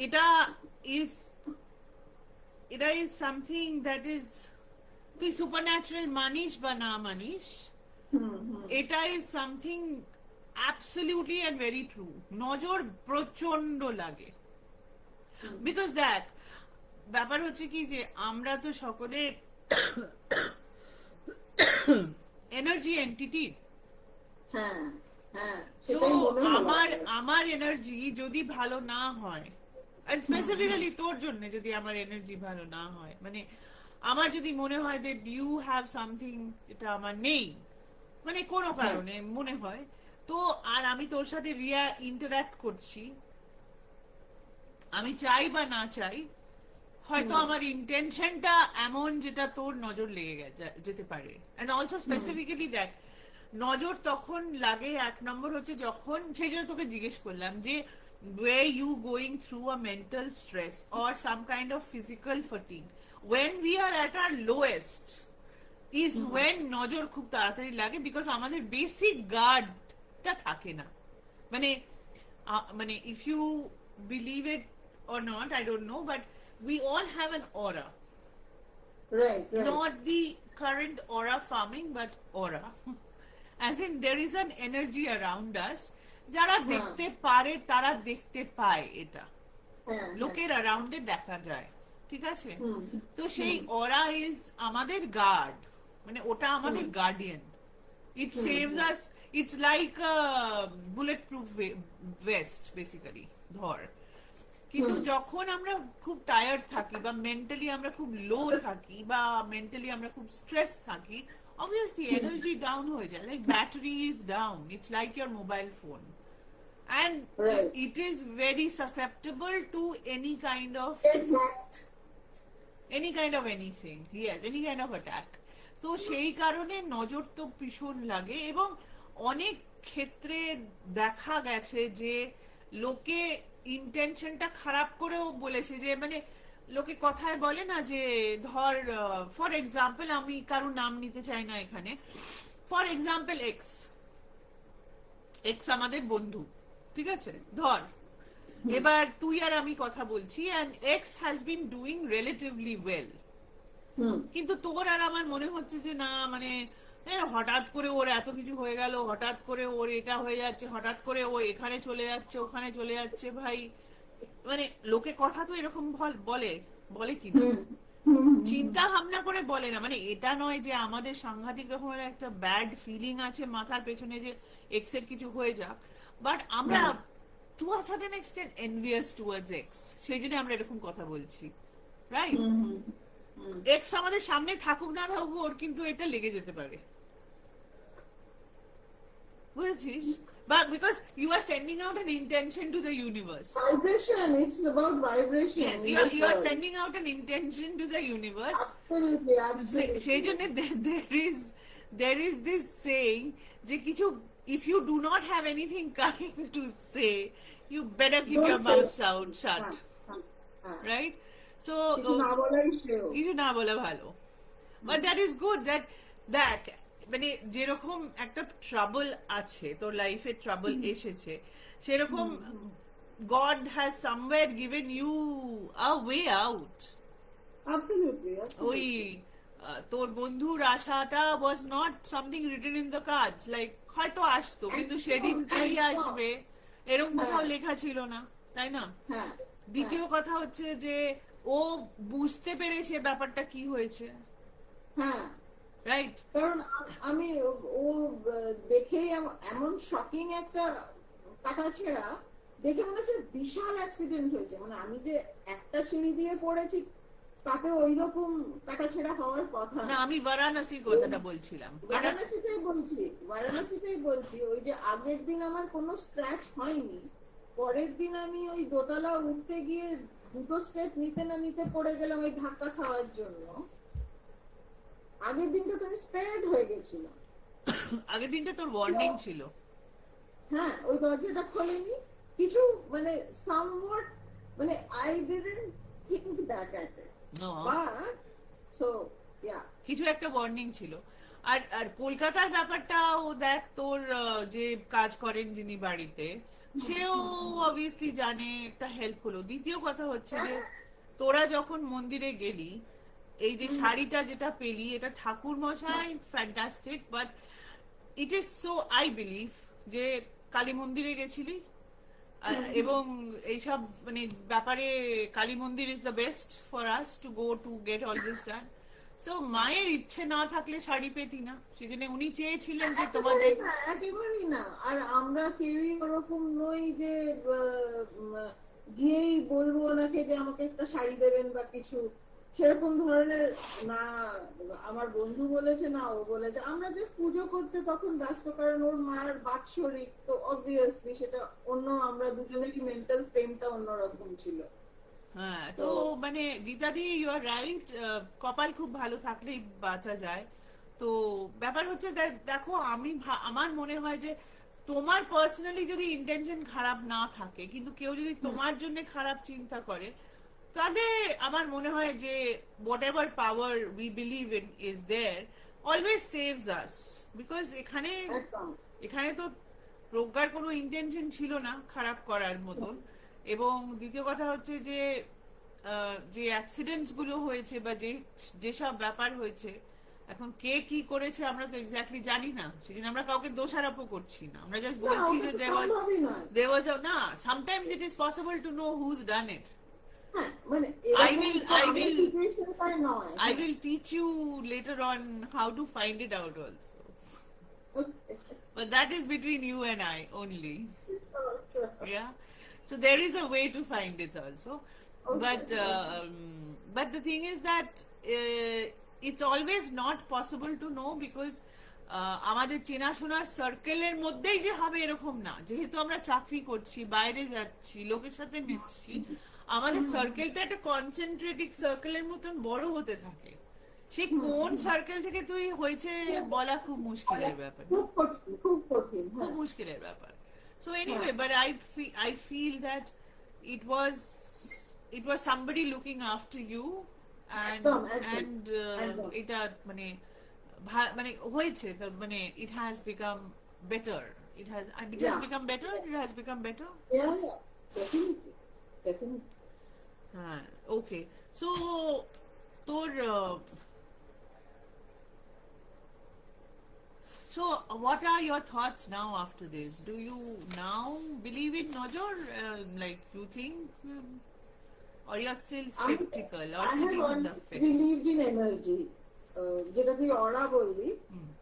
এটা ইজ সামথিং দ্যাট ইজ, তুই সুপারন্যাচুরাল মানিস বা না মানিস, এটা is something absolutely and very true. নজর প্রচন্ড লাগে, বিকজ দেখ ব্যাপার হচ্ছে কি যে আমরা তো সকলে এনার্জি এন্টিটি। আমার এনার্জি যদি ভালো না হয়, স্পেসিফিক্যালি তোর জন্য যদি আমার এনার্জি ভালো না হয়, মানে আমার যদি মনে হয় যে ইউ হ্যাভ সামথিং যেটা আমার নেই, মানে কোনো কারণে মনে হয়, তো আর আমি তোর সাথে ইন্টারঅ্যাক্ট করছি, আমি চাই বা না চাই, হয়তো আমার ইন্টেনশনটা এমন যেটা তোর নজর লেগে যেতে পারে। এন্ড অলসো স্পেসিফিক্যালি দেখ, নজর তখন লাগে এক নম্বর হচ্ছে যখন, সেই জন্য তোকে জিজ্ঞেস করলাম যে were you going through a mental stress or some kind of physical fatigue, when we are at our lowest is when নজর খুব তাড়াতাড়ি লাগে, বিকজ আমাদের বেসিক গার্ডটা থাকে না। মানে মানে if you believe it or not, I don't know, but we all have an aura. Right. Not the current aura farming, but aura. As in, there is an energy around us. যারা দেখতে পারে তারা দেখতে পায় এটা, লোকের অ্যারাউন্ডে দেখা যায়, ঠিক আছে? তো সেই অরা ইজ আমাদের গার্ড, মানে ওটা আমাদের guardian. It saves us, it's like bullet proof vest basically, ধর। কিন্তু যখন আমরা খুব টায়ার্ড থাকি বা মেন্টালি আমরা খুব লো থাকি বা মেন্টালি আমরা খুব স্ট্রেস থাকি, obviously energy down হয়ে যায়, like battery is down, it's like your mobile phone, and it is very susceptible to any kind of anything, yes, any kind of attack. তো সেই কারণে নজর তো ভীষণ লাগে, এবং অনেক ক্ষেত্রে দেখা গেছে যে লোকে ইন্টেনশনটা খারাপ করেও বলেছে, যে মানে লোকে কথায় বলে না যে ধর ফর এক্সাম্পল, আমি কারো নাম নিতে চাই না এখানে, ফর এক্সাম্পল এক্স আমাদের বন্ধু, ঠিক আছে, ধর এবার তুই আর আমি কথা বলছি, and X has been doing relatively well, কিন্তু তোর আর আমার মনে হচ্ছে যে না, মানে হঠাৎ করে ওর এত কিছু হয়ে গেল, হঠাৎ করে ওর এটা হয়ে যাচ্ছে, হঠাৎ করে ও এখানে চলে যাচ্ছে, ওখানে চলে যাচ্ছে, ভাই মানে লোকে কথা তো এরকম বলে কি না, চিন্তা ভাবনা করে বলে না, মানে এটা নয় যে আমাদের সাংঘাতিক রকমের একটা ব্যাড ফিলিং আছে মাথার পেছনে যে এক্স এর কিছু হয়ে যাক, বাট আমরা to a certain extent envious towards x, সেই জন্য আমরা এরকম কথা বলছি, রাইট? এক্স আমাদের সামনে থাকুক না থাকুক, ওর কিন্তু এটা লেগে যেতে পারে, বুঝেছিস? But because you are sending out an intention to the universe. Vibration, it's about vibration. Yes, you are sending out an intention to the universe. Absolutely. সেই জন্য there is this saying যে কিছু, if you do not have anything kind to say, you better keep your mouth shut. Right? So কিছু না বলা ভালো, but that is good that মানে যেরকম একটা ট্রাবল আছে তোর লাইফে, ট্রাবল এসেছে, সেরকম God has somewhere given you a way out. Absolutely. ওই তোর বন্ধুর আশাটা was not something written in the cards, like হয়তো আসতো কিন্তু সেদিনটাই আসবে এরকম কোথাও লেখা ছিল না, তাই না? দ্বিতীয় কথা হচ্ছে যে ও বুঝতে পেরেছে ব্যাপারটা কি হয়েছে, রাইট? কারণ আমি ও দেখেই এমন শকিং একটা কাটা ছেঁড়া দেখে মনে হচ্ছে বিশাল অ্যাক্সিডেন্ট হয়েছে, মানে আমি যে একটা সিঁড়ি দিয়ে পড়েছি তাতে ওই রকম কাটা ছেঁড়া হওয়ার কথা না। আমি বারাণসীর কথাটা বলছিলাম, বারাণসীটাই বলছি। ওই যে আগের দিন আমার কোনো স্ক্র্যাচ হয়নি, পরের দিন আমি ওই দোতলা উঠতে গিয়ে দুটো স্টেপ নিতে না নিতে পড়ে গেলাম ওই ধাক্কা খাওয়ার জন্য। আগের দিনটা তো আমি স্পেয়ার্ড হয়ে গেছিলাম। আগের দিনটা তোর ওয়ার্নিং ছিল। হ্যাঁ, ওই দরজাটা খোলেনি কিছু, মানে somewhat, মানে I didn't think that at it. No. But so yeah, কিছু একটা ওয়ার্নিং ছিল। আর কলকাতার ব্যাপারটা ও দেখ, তোর যে কাজ করেন যিনি বাড়িতে, সেও অবভিয়াসলি জানে, একটা হেল্প হলো। দ্বিতীয় কথা হচ্ছে যে তোরা যখন মন্দিরে গেলি, এই যে শাড়িটা যেটা পেলি, এটা ঠাকুর মশাই fantastic, but it is so, I believe যে কালী মন্দিরে গেছিলি এবং এইসব মানে ব্যাপারে কালী মন্দির is the best for us to go to get all this done. So মায়ের ইচ্ছে না থাকলে শাড়ি পেতি না, সেজন্য উনি চেয়েছিলেন যে তোমাদের একেবারেই না। আর আমরা কেউই ওরকম নই যে গিয়েই বলবো ওনাকে যে আমাকে একটা শাড়ি দেবেন বা কিছু সেরকম ধরনের না। আমার বন্ধু বলেছে না, ও বলেছে আমরা জাস্ট পুজো করতে তখন ব্যস্ত, কারণ ওর মার বাৎসরিক, তো অবভিয়াসলি সেটা অন্য, আমরা দুজনেরই মেন্টাল ফ্রেমটা অন্যরকম ছিল। হ্যাঁ, তো তো মানে গীতাদি ইউ আর রাইট, কপাল খুব ভালো থাকলেই বাঁচা যায়। তো ব্যাপার হচ্ছে দেখো, আমার মনে হয় যে তোমার পার্সোনালি যদি ইন্টেনশন খারাপ না থাকে, কিন্তু কেউ যদি তোমার জন্য খারাপ চিন্তা করে, তাহলে আমার মনে হয় যে whatever power we believe in is there always saves us, because এখানে একদম এখানে তো প্রজ্ঞার কোনো ইন্টেনশন ছিল না খারাপ করার মতন। এবং দ্বিতীয় কথা হচ্ছে যে যে অ্যাক্সিডেন্টস গুলো হয়েছে বা যেসব ব্যাপার হয়েছে, এখন কে কি করেছে আমরা তো এক্স্যাক্টলি জানি না, সেজন্য আমরা কাউকে দোষারোপও করছি না, আমরা জাস্ট না, বলছি ওটা যে তো সম্ভবই নয়। there was a না, sometimes it is possible to know who's done it. হ্যাঁ, মানে I এরকম will তো I আমার will সিচুয়েশনটাই নয়। I will teach you later on how to find it out also. But that is between you and I only. Yeah. So there is a way to find it also. But the thing is that it's always not possible to know, because আমাদের চেনাশোনার সার্কেলের মধ্যেই যে হবে এরকম না, যেহেতু আমরা চাকরি করছি, বাইরে যাচ্ছি, লোকের সাথে মিশছি, আমাদের সার্কেলটা একটা কনসেন্ট্রেটিক সার্কেলের মতন বড় হতে থাকে। সে কোন সার্কেল থেকে তুই হয়েছে বলা খুব মুশকিলের ব্যাপার, না? খুব কঠিন, খুব কঠিন। খুব হ্যাঁ, মুশকিলের ব্যাপার। So anyway, but I feel that it was it was somebody looking after you, and একদম একদম and একদম। এটা মানে মানে হয়েছে, তার মানে it has become better. It has Yeah. become better. It has become better. Yeah, yeah, definitely, definitely. হ্যাঁ, okay. So তোর so what are your thoughts now after this? Do you now believe in Nojor? Like you think, or you're still skeptical or I have sitting on the always fence? believed in energy. যেটা তুই অরা বললি,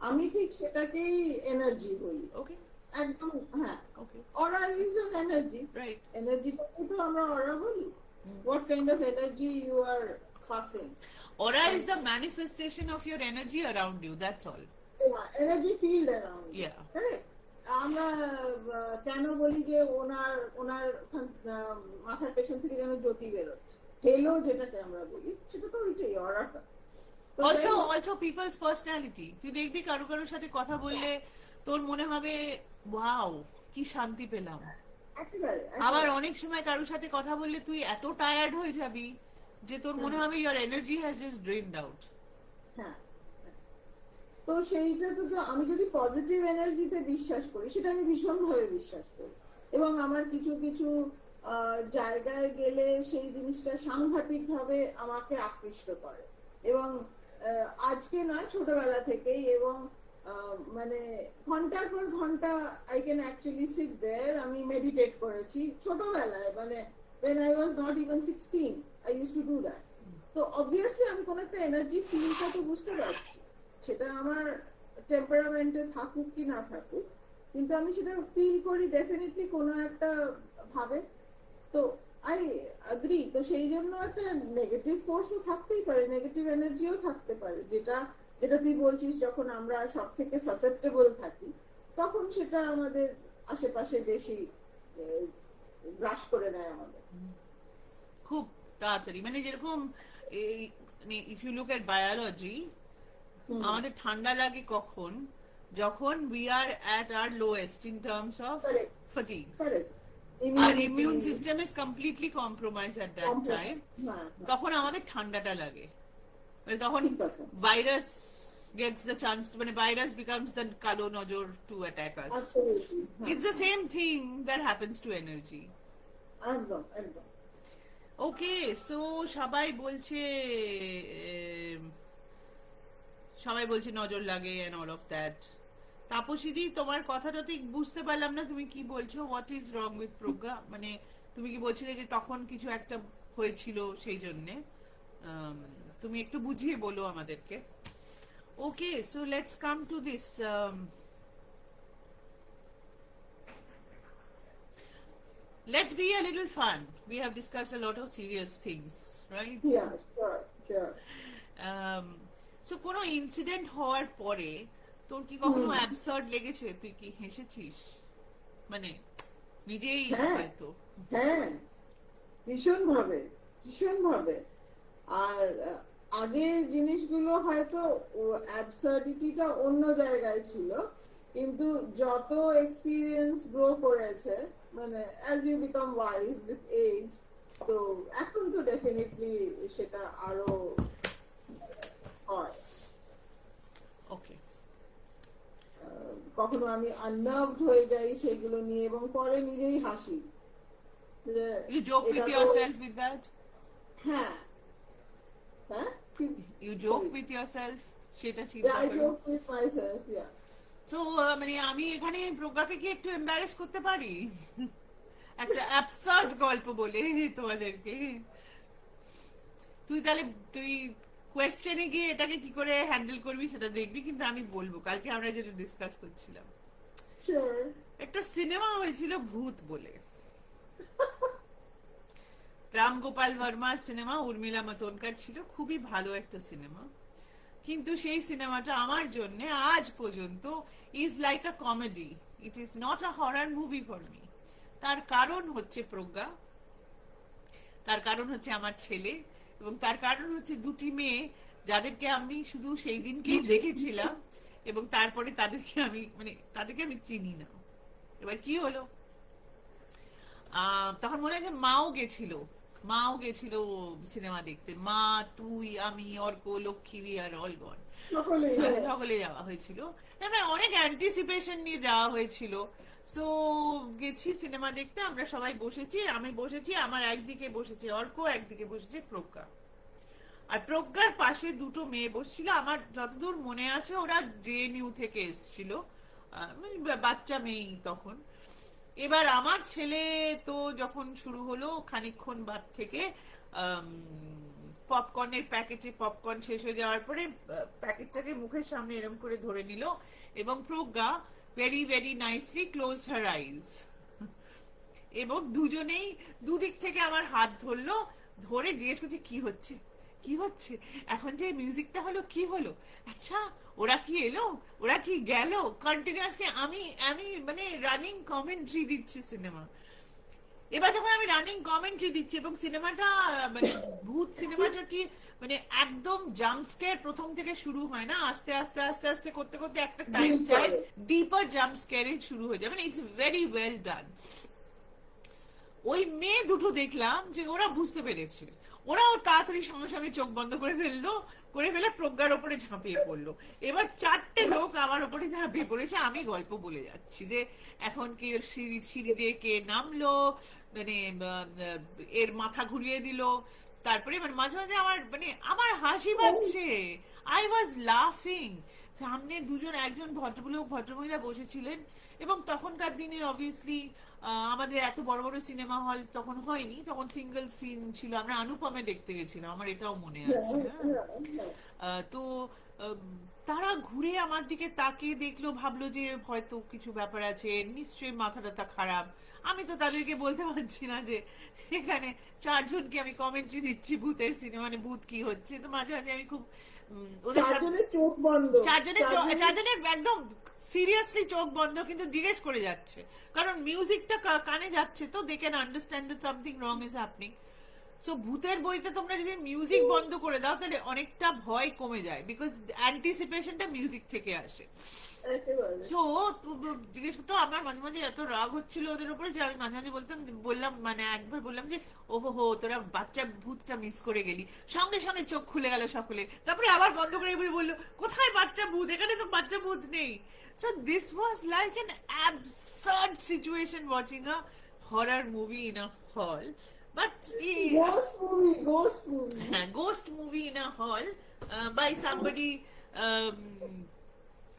আমি ঠিক সেটাকেই এনার্জি বলি। Okay, একদম, হ্যাঁ। okay, aura is an energy. right. এনার্জিটাকে তো আমরা অরা বলি। What kind of energy you are passing? Aura is the manifestation of your energy around you. That's all. Energy field around. Yeah. আমরা কেন বলি যে ওনার ওনার মাথার পেছন থেকে যেন জ্যোতি বেরোচ্ছে, হেলো যেটাকে আমরা বলি, সেটা তো ওইটাই অরাটা। Also people's personality. তুই দেখবি কারোর সাথে কথা বললে তোর মনে হবে ওয়াও কি শান্তি পেলাম। একেবারে আবার অনেক সময় কারোর সাথে কথা বললে তুই এত টায়ার্ড হয়ে যাবি যে তোর মনে হবে your energy has just drained out. হ্যাঁ। তো সেইটা তো আমি যদি পজিটিভ এনার্জিতে বিশ্বাস করি, সেটা আমি ভীষণভাবে বিশ্বাস করি, এবং আমার কিছু কিছু জায়গায় গেলে সেই জিনিসটা সাংঘাতিক ভাবে আমাকে আকৃষ্ট করে। এবং আজকে নয়, ছোটবেলা থেকেই, এবং মানে ঘন্টার পর ঘন্টা আই ক্যান অ্যাকচুয়ালি সিট দেয়ার। আমি মেডিটেট করেছি ছোটবেলায়, মানে when I was not even 16 I used to do that. তো অবভিয়াসলি আমি কোন একটা এনার্জি ফিলটা তো বুঝতে পারছি, সেটা আমার টেম্পারামেন্টে থাকুক কি না থাকুক, কিন্তু আমি সেটা ফিল করি ডেফিনেটলি কোনো একটা ভাবে। তো আই এগ্রি। তো সেই জন্য একটা নেগেটিভ ফোর্সও থাকতেই পারে, নেগেটিভ এনার্জিও থাকতে পারে, যেটা যেটা তুই বলছিস, যখন আমরা সব থেকে সাসেপ্টেবল থাকি তখন সেটা আমাদের আশেপাশে বেশি গ্রাস করে নেয় আমাদের খুব তাড়াতাড়ি। মানে যেরকম if you look at biology, আমাদের ঠান্ডা লাগে কখন? যখন we are at our lowest in terms of fatigue. Our immune system is completely compromised at that time. তখন আমাদের ঠান্ডাটা লাগে, মানে তখন virus gets the chance to, মানে ভাইরাস becomes the কালো নজর to attack us. It's the same thing that happens to energy. একদম একদম। Okay, so সবাই বলছে নজর লাগে and all of that. তাপসীদি, তোমার কথাটা ঠিক বুঝতে পারলাম না, তুমি কি বলছো? হোয়াট ইজ রং উইথ প্রজ্ঞা? মানে তুমি কি বলছিলে যে তখন কিছু একটা হয়েছিল সেই জন্যে? তুমি একটু বুঝিয়ে বলো আমাদেরকে। Okay, so let's come to this. let's be a little fun. We have discussed a lot of serious things, right? Yeah, sure. um, so কোনো ইনসিডেন্ট হওয়ার পরে তোর কি কখনো অ্যাবসার্ড লেগেছে, তুই কি হেসেছিস, মানে নিজেই হ্যাঁ। হয়তো? হ্যাঁ, ভীষণ ভাবে। আর আগে জিনিসগুলো হয়তো অ্যাবসার্ডিটিটা অন্য জায়গায় ছিল, কিন্তু যত এক্সপিরিয়েন্স গ্রো করেছে, মানে as you become wise with age, তো এখন তো ডেফিনেটলি সেটা আরো হয়। ওকে, কখনো আমি আননার্ভড হয়ে যাই সেগুলো নিয়ে, এবং পরে নিজেই হাসি। যে ইউ জোক এটা উইথ তো- ইয়োরসেলফ উইথ দ্যাট? হ্যাঁ, হ্যাঁ, ইউ জোক উইথ ইয়োরসেলফ, সেটা Yeah, চিন্তা I করো। joke with myself, yeah. তো মানে আমি এখানে প্রজ্ঞাকে কি একটু এম্বারেস করতে পারি একটা অ্যাবসার্ড গল্প বলে তোমাদেরকে? তুই কোয়েশ্চেনে গিয়ে এটাকে কি করে হ্যান্ডেল করবি সেটা দেখবি, কিন্তু আমি বলবো। কালকে আমরা যেটা ডিসকাস করছিলাম, Sure. একটা সিনেমা হয়েছিল ভূত বলে, রাম গোপাল বর্মার সিনেমা, উর্মিলা মাতোন্ডকর ছিল, খুবই ভালো একটা সিনেমা। কিন্তু সেই সিনেমাটা আমার জন্য আজ পর্যন্ত is like a comedy, it is not a horror movie for me. তার কারণ হচ্ছে প্রজ্ঞা, তার কারণ হচ্ছে আমার ছেলে, এবং তার কারণ হচ্ছে দুটি মেয়ে যাদেরকে আমি শুধু সেই দিনকেই দেখেছিলাম, এবং তারপরে তাদেরকে আমি চিনি না। এবার কি হলো, তখন মনে হয় যে মাও গেছিল সিনেমা দেখতে। মা, তুই, আমি, অর্ক, লক্ষ্মী, আর অল গন, সকলেই, হ্যাঁ। সকলে যাওয়া হয়েছিল। মানে অনেক অ্যান্টিসিপেশন নিয়ে যাওয়া হয়েছিল। সো গেছি সিনেমা দেখতে, আমরা সবাই বসেছি, আমি বসেছি, আমার একদিকে বসেছে অর্ক, একদিকে বসেছে প্রজ্ঞা, আর প্রজ্ঞার পাশে দুটো মেয়ে বসছিল। আমার যতদূর মনে আছে ওরা জেএনইউ থেকে এসেছিল, মানে বাচ্চা মেয়েই তখন। এবার আমার ছেলে তো যখন শুরু হলো খানিকক্ষণ বাদ থেকে পপকর্নের প্যাকেটে পপকর্ন শেষ হয়ে যাওয়ার পরে প্যাকেটটাকে মুখের সামনে এরম করে ধরে নিল, এবং প্রজ্ঞা ভেরি ভেরি নাইসলি ক্লোজড হার আইজ, এবং দুজনেই দুদিক থেকে আমার হাত ধরলো, ধরে জিজ্ঞেস করছে কি হচ্ছে এখন যে মিউজিকটা হলো, কি হলো, আচ্ছা ওরা কি এলো, ওরা কি গেল, কন্টিনিউয়াসলি আমি আমি মানে রানিং কমেন্ট্রি দিচ্ছি সিনেমা। এবার যখন আমি রানিং কমেন্ট্রি দিচ্ছি, এবং সিনেমাটা মানে ভূত সিনেমাটা কি মানে একদম জাম্প স্কেয়ার প্রথম থেকে শুরু হয় না, আস্তে আস্তে আস্তে আস্তে করতে করতে একটা টাইম যায়, ডিপার জাম্প স্কেয়ারে শুরু হয়ে যায়, মানে ইটস ভেরি ওয়েল ডান। ওই মেয়ে দুটো দেখলাম যে ওরা বুঝতে পেরেছে, ওরাও তাড়াতাড়ি সঙ্গে সঙ্গে চোখ বন্ধ করে ফেলে প্রজ্ঞার ওপরে ঝাঁপিয়ে পড়লো। এবার চারটে লোক আমার ওপরে ঝাঁপিয়ে পড়েছে, আমি গল্প বলে যাচ্ছি যে এখন কি সিঁড়ি দিয়ে কে নামলো, মানে এর মাথা ঘুরিয়ে দিল, তারপরে মানে মাঝে মাঝে আমার হাসি পাচ্ছে, আই ওয়াজ লাফিং। সামনে একজন ভদ্রমহিলা বসেছিলেন, এবং তখনকার দিনে অবভিয়াসলি আমাদের এত বড় বড় সিনেমা হল তখন হয়নি, তখন সিঙ্গেল সিন ছিল, আমরা অনুপমে দেখতে গেছিলাম, আমার এটাও মনে আছে। তো তারা ঘুরে আমার দিকে তাকিয়ে দেখলো, ভাবলো যে হয়তো কিছু ব্যাপার আছে, নিশ্চয়ই মাথা টাথা খারাপ। আমি তো তাদেরকে বলতে পারছি না যে এখানে চারজনকে আমি কমেন্ট্রি দিচ্ছি ভূতের সিনেমা, মানে ভূত কি হচ্ছে। তো মাঝে মাঝে আমি খুব ওদের সাথে চোখ বন্ধ, চারজনের একদম সিরিয়াসলি চোখ বন্ধ, কিন্তু জিজ্ঞেস করে যাচ্ছে, কারণ মিউজিকটা কানে যাচ্ছে, তো they can understand that something wrong is happening. So ভূতের বইতে তোমরা যদি মিউজিক বন্ধ করে দাও তাহলে অনেকটা ভয় কমে যায়, বিকজ অ্যান্টিসিপেশনটা মিউজিক থেকে আসে। সো জিজ্ঞেস করতো, আমার মাঝে মাঝে এত রাগ হচ্ছিল ওদের উপরে যে আমি মাঝে মাঝে বললাম, মানে একবার বললাম যে ওহো তোরা বাচ্চা ভূতটা মিস করে গেলি, সঙ্গে সঙ্গে চোখ খুলে গেল সকলে, তারপরে আবার বন্ধ করে বললো কোথায় বাচ্চা ভূত, এখানে তো বাচ্চা ভূত নেই। So this was like an absurd situation watching a horror movie in a hall. But ghost movie in a hall by somebody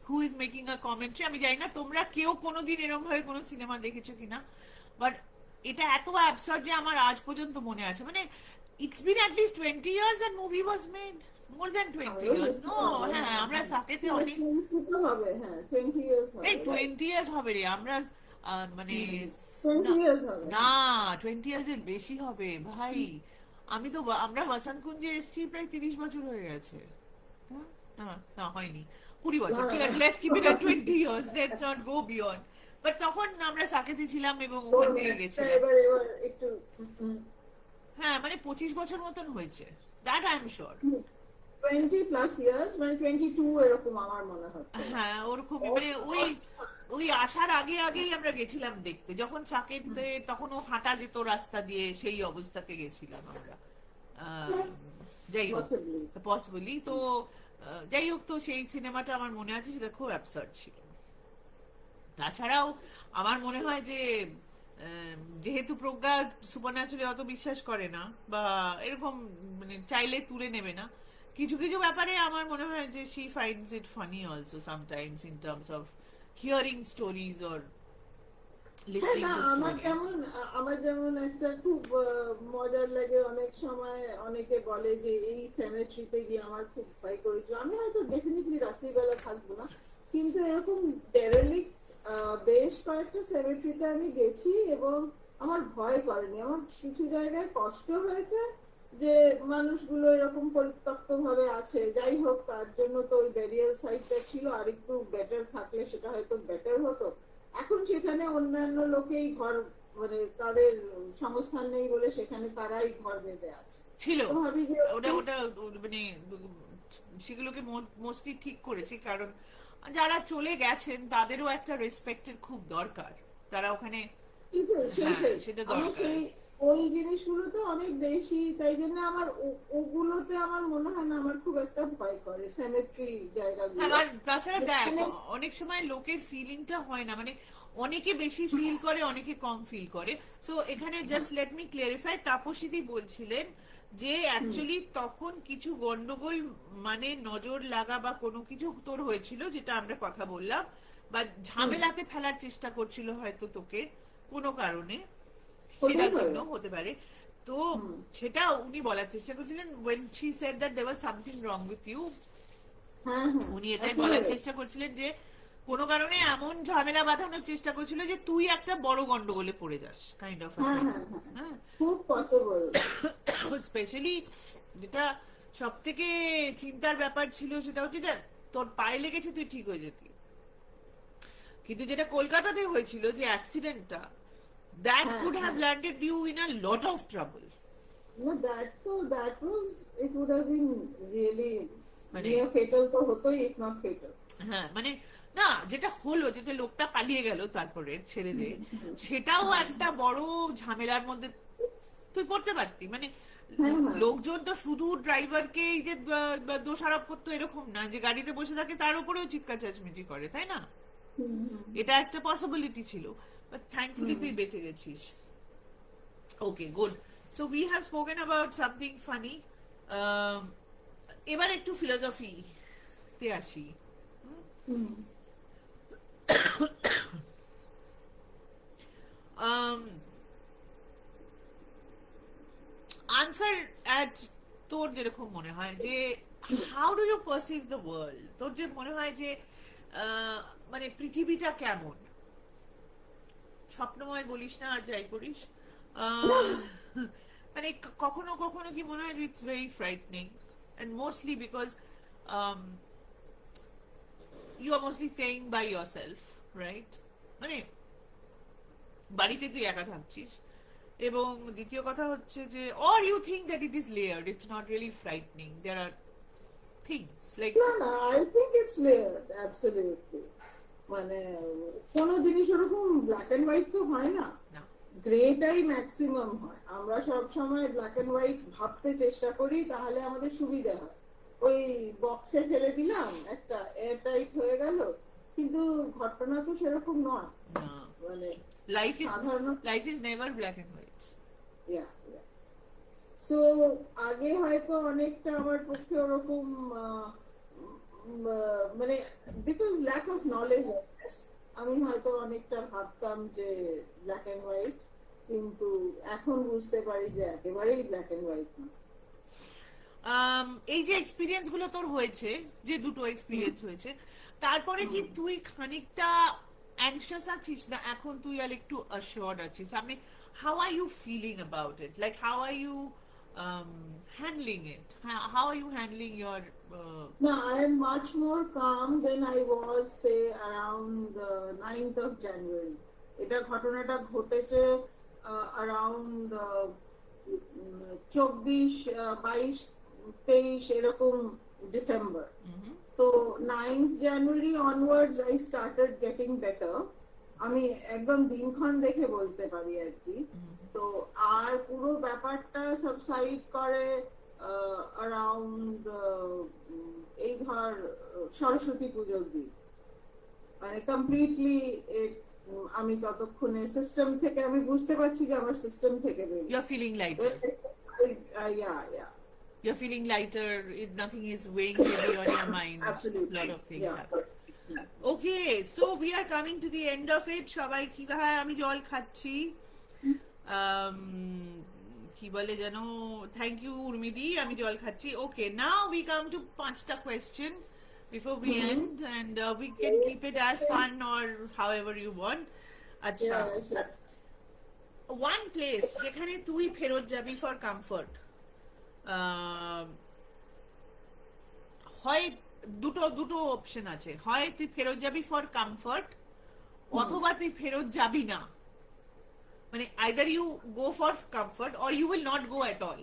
who is making a commentary. আমি জানি না তোমরা কেউ কোনোদিন এরকম ভাবে কোনো সিনেমা দেখেছো কিনা, বাট এটা এত অ্যাবসার্ড যে আমার আজ পর্যন্ত মনে আছে। মানে it's been at least 20 years that movie was made. More than 20 years. No, হ্যাঁ আমরা সাথেতে অনেক, হবে, হ্যাঁ 20 years হবে। এই 20 years হবে রে। মানে 20 years হবে। না 20 ইয়ার্স এর বেশি হবে ভাই। আমি তো আমরা বসন্তকুঞ্জে এসেছি প্রায় 30 বছর হয়ে গেছে। হ্যাঁ? না না হয়নি, 20 বছর, না, ঠিক না, আছে, let's keep it at 20 years, let's not go beyond. But তখন আমরা সাকেতে ছিলাম এবং ওর ওখান থেকে ম্যাথসটা গেছিলাম। এবার একটু হ্যাঁ মানে 25 বছর মতন হয়েছে, that I am sure. 20+ years, মানে 22 এরকম আমার মনে হচ্ছে। হ্যাঁ ওরকমই, মানে ওই ওই আসার আগে আগেই আমরা গেছিলাম দেখতে, যখন চাকেতে তখন ও হাঁটা যেত রাস্তা দিয়ে, সেই অবস্থাতে গেছিলাম আমরা। আহ, যাই হোক, Possibly. পসিবলি তো যাই হোক, তো সেই সিনেমাটা আমার মনে আছে, সেটা খুব অ্যাবসার্ড ছিল। তাছাড়াও আমার মনে হয় যে যেহেতু প্রজ্ঞা সুপারন্যাচুরালি অত বিশ্বাস করে না, বা এরকম মানে চাইলে তুলে নেবে না, কিছু কিছু ব্যাপারে আমার মনে হয় যে she finds it funny also sometimes in terms of hearing stories or হ্যাঁ, লিসনিং না, টু আমার স্টোরিজ। আমার যেমন একটা খুব মজার লাগে, অনেক সময় অনেকে বলে যে এই সেমেট্রিতে গিয়ে আমার খুব ভয় করেছিল। আমি হয়তো ডেফিনেটলি রাত্রিবেলা থাকবো না, কিন্তু এরকম ডেরেলিক বেশ কয়েকটা সেমেট্রিতে আমি গেছি এবং আমার ভয় করেনি। আমার কিছু জায়গায় কষ্ট হয়েছে যে মানুষগুলো এরকম পরিত্যক্ত ভাবে আছে। যাই হোক, তার জন্য তো ওই বেরিয়াল সাইটটা ছিল, আর একটু বেটার থাকলে সেটা হয়তো বেটার হতো। এখন সেখানে অন্যান্য লোকেই ঘর, মানে তাদের সংস্থান নেই বলে সেখানে তারাই ঘর বেঁধে আছে। ছিল তো ভাবি যে ওটা ওটা মানে সেগুলোকে মোস্টলি ঠিক করেছে, কারণ যারা চলে গেছেন তাদেরও একটা রেসপেক্টের খুব দরকার, তারা ওখানে। হ্যাঁ সেইটাই সেটা আমার দরকার। সেই ওই জিনিসগুলোতে অনেক বেশি, তাই জন্য আমার ওগুলোতে আমার মনে হয় না আমার খুব একটা ভয় করে সেমেট্রি জায়গাগুলো। আবার তাছাড়া দেখ, যেখানে অনেক সময় লোকের ফিলিংটা হয় না, মানে অনেকে বেশি ফিল করে, অনেকে কম ফিল করে। সো এখানে জাস্ট লেট মি ক্লিয়ারিফাই, তাপসীদি বলছিলেন যে অ্যাকচুয়ালি তখন কিছু গন্ডগোল, মানে নজর লাগা বা কোনো কিছু তোর হয়েছিল, যেটা আমরা কথা বললাম, বা ঝামেলাতে ফেলার চেষ্টা করছিল হয়তো তোকে কোনো কারণে, হতেই সেটার পারে। জন্য হতে পারে। তো সেটা উনি বলার চেষ্টা করছিলেন, when she said that there was something wrong with you, হ্যাঁ, হ্যাঁ, উনি এটাই বলার একেবারে। চেষ্টা করছিলেন যে কোনো কারণে এমন ঝামেলা বাঁধানোর চেষ্টা করছিল যে তুই একটা বড় গন্ডগোলে পড়ে যাস, কাইন্ড অফ। হ্যাঁ, হ্যাঁ, হ্যাঁ, হ্যাঁ, খুব পসিবল। স্পেশালি যেটা সব থেকে চিন্তার ব্যাপার ছিল সেটা হচ্ছে যে তোর পায়ে লেগেছে, তুই ঠিক হয়ে যেতি, কিন্তু যেটা কলকাতাতে হয়েছিল যে অ্যাক্সিডেন্টটা, দ্যাট হ্যাঁ, কুড হ্যাভ হ্যাঁ। Landed you in a lot of trouble. No, that was, it would have been really মানে near fatal তো হতোই, if not fatal. হ্যাঁ মানে না, যেটা হলো, যেটা লোকটা পালিয়ে গেল তারপরে ছেড়ে দিয়ে, সেটাও একটা বড় ঝামেলার মধ্যে তুই পড়তে পারতি। মানে হ্যাঁ, হ্যাঁ। লোকজন তো শুধু ড্রাইভারকে এই যে দোষারোপ করতো এরকম না, যে গাড়িতে বসে থাকে তার উপরেও চিৎকার চেঁচামেচি করে, তাই না? এটা একটা পসিবিলিটি ছিল, বাট থ্যাঙ্কফুলি তুই বেঁচে গেছিস। Okay, good. So we have spoken about something funny. এবার একটু ফিলোসফি তে আসি। আনসার অ্যাট তোর যেরকম মনে হয় যে how do you perceive the world, তোর যে মনে হয় যে মানে পৃথিবীটা কেমন, স্বপ্নময় বলিস না আর যাই করিস, মানে কখনো কখনো কি মনে হয় যে it's very frightening, and mostly because you are mostly staying by yourself, right? মানে বাড়িতে তুই একা থাকছিস, এবং দ্বিতীয় কথা হচ্ছে যে or you think that it is layered, it's not really frightening, there are things like না, না, I think it's layered, absolutely. মানে কোনো জিনিস ওরকম ব্ল্যাক এন্ড হোয়াইট তো হয় না, না, গ্রেটাই ম্যাক্সিমাম হয়। আমরা সব সময় ব্ল্যাক এন্ড হোয়াইট ভাবতে চেষ্টা করি, তাহলে আমাদের সুবিধা হয়। ওই বক্সে ফেলে দিলাম, একটা এয়ারটাইট হয়ে গেল, কিন্তু ঘটনা তো সেরকম নয়। না, মানে life সাধারণত is never black and white. So আগে হয়তো অনেকটা আমার পক্ষে ওরকম মানে বিকজ ল্যাক অফ নলেজ, আমি হয়তো অনেকটা ভাবতাম যে ব্ল্যাক এন্ড হোয়াইট, কিন্তু এখন বুঝতে পারি যে একেবারেই ব্ল্যাক এন্ড হোয়াইট না। এই যে এক্সপিরিয়েন্স গুলো তোর হয়েছে, যে দুটো এক্সপিরিয়েন্স হয়েছে, তারপরে কি তুই খানিকটা অ্যাংশাস আছিস না, এখন তুই আর একটু অ্যাশিওর্ড আছিস? আমি, how are you feeling about it, like how are you handling it, how are you handling your No, I am much more calm than I was, say, around 9th of January. এটা ঘটনাটা ঘটেছে around 24, 22, 23 এরকম ডিসেম্বর। তো 9th January onwards I started getting better. আমি একদম দিনক্ষণ দেখে বলতে পারি আর কি। তো আর পুরো ব্যাপারটা সাবসাইড করে অ্যারাউন্ড এই ধর সরস্বতী পুজোর দিন, মানে কমপ্লিটলি আমি ততক্ষণে সিস্টেম থেকে আমি বুঝতে পারছি যে আমার সিস্টেম থেকে বেরিয়ে you're feeling lighter, yeah. you're feeling lighter, nothing is weighing heavy on your mind, Absolutely. lot of things Yeah. happen. Okay, so we are coming to the end of it. সবাই কি খায়? আমি জল খাচ্ছি। কি বলে যেন, থ্যাংক ইউ উর্মিদি, আমি জল খাচ্ছি। ওকে, নাও উই কাম টু 5টা question before we end, and we can keep it as fun or however you want. আচ্ছা, one place যেখানে তুই ফেরত যাবি ফর কমফর্ট, হয় দুটো অপশন আছে, হয় তুই ফেরত যাবি ফর কমফর্ট, অথবা তুই ফেরত যাবি না, মানে either you go for comfort or you will not go at all,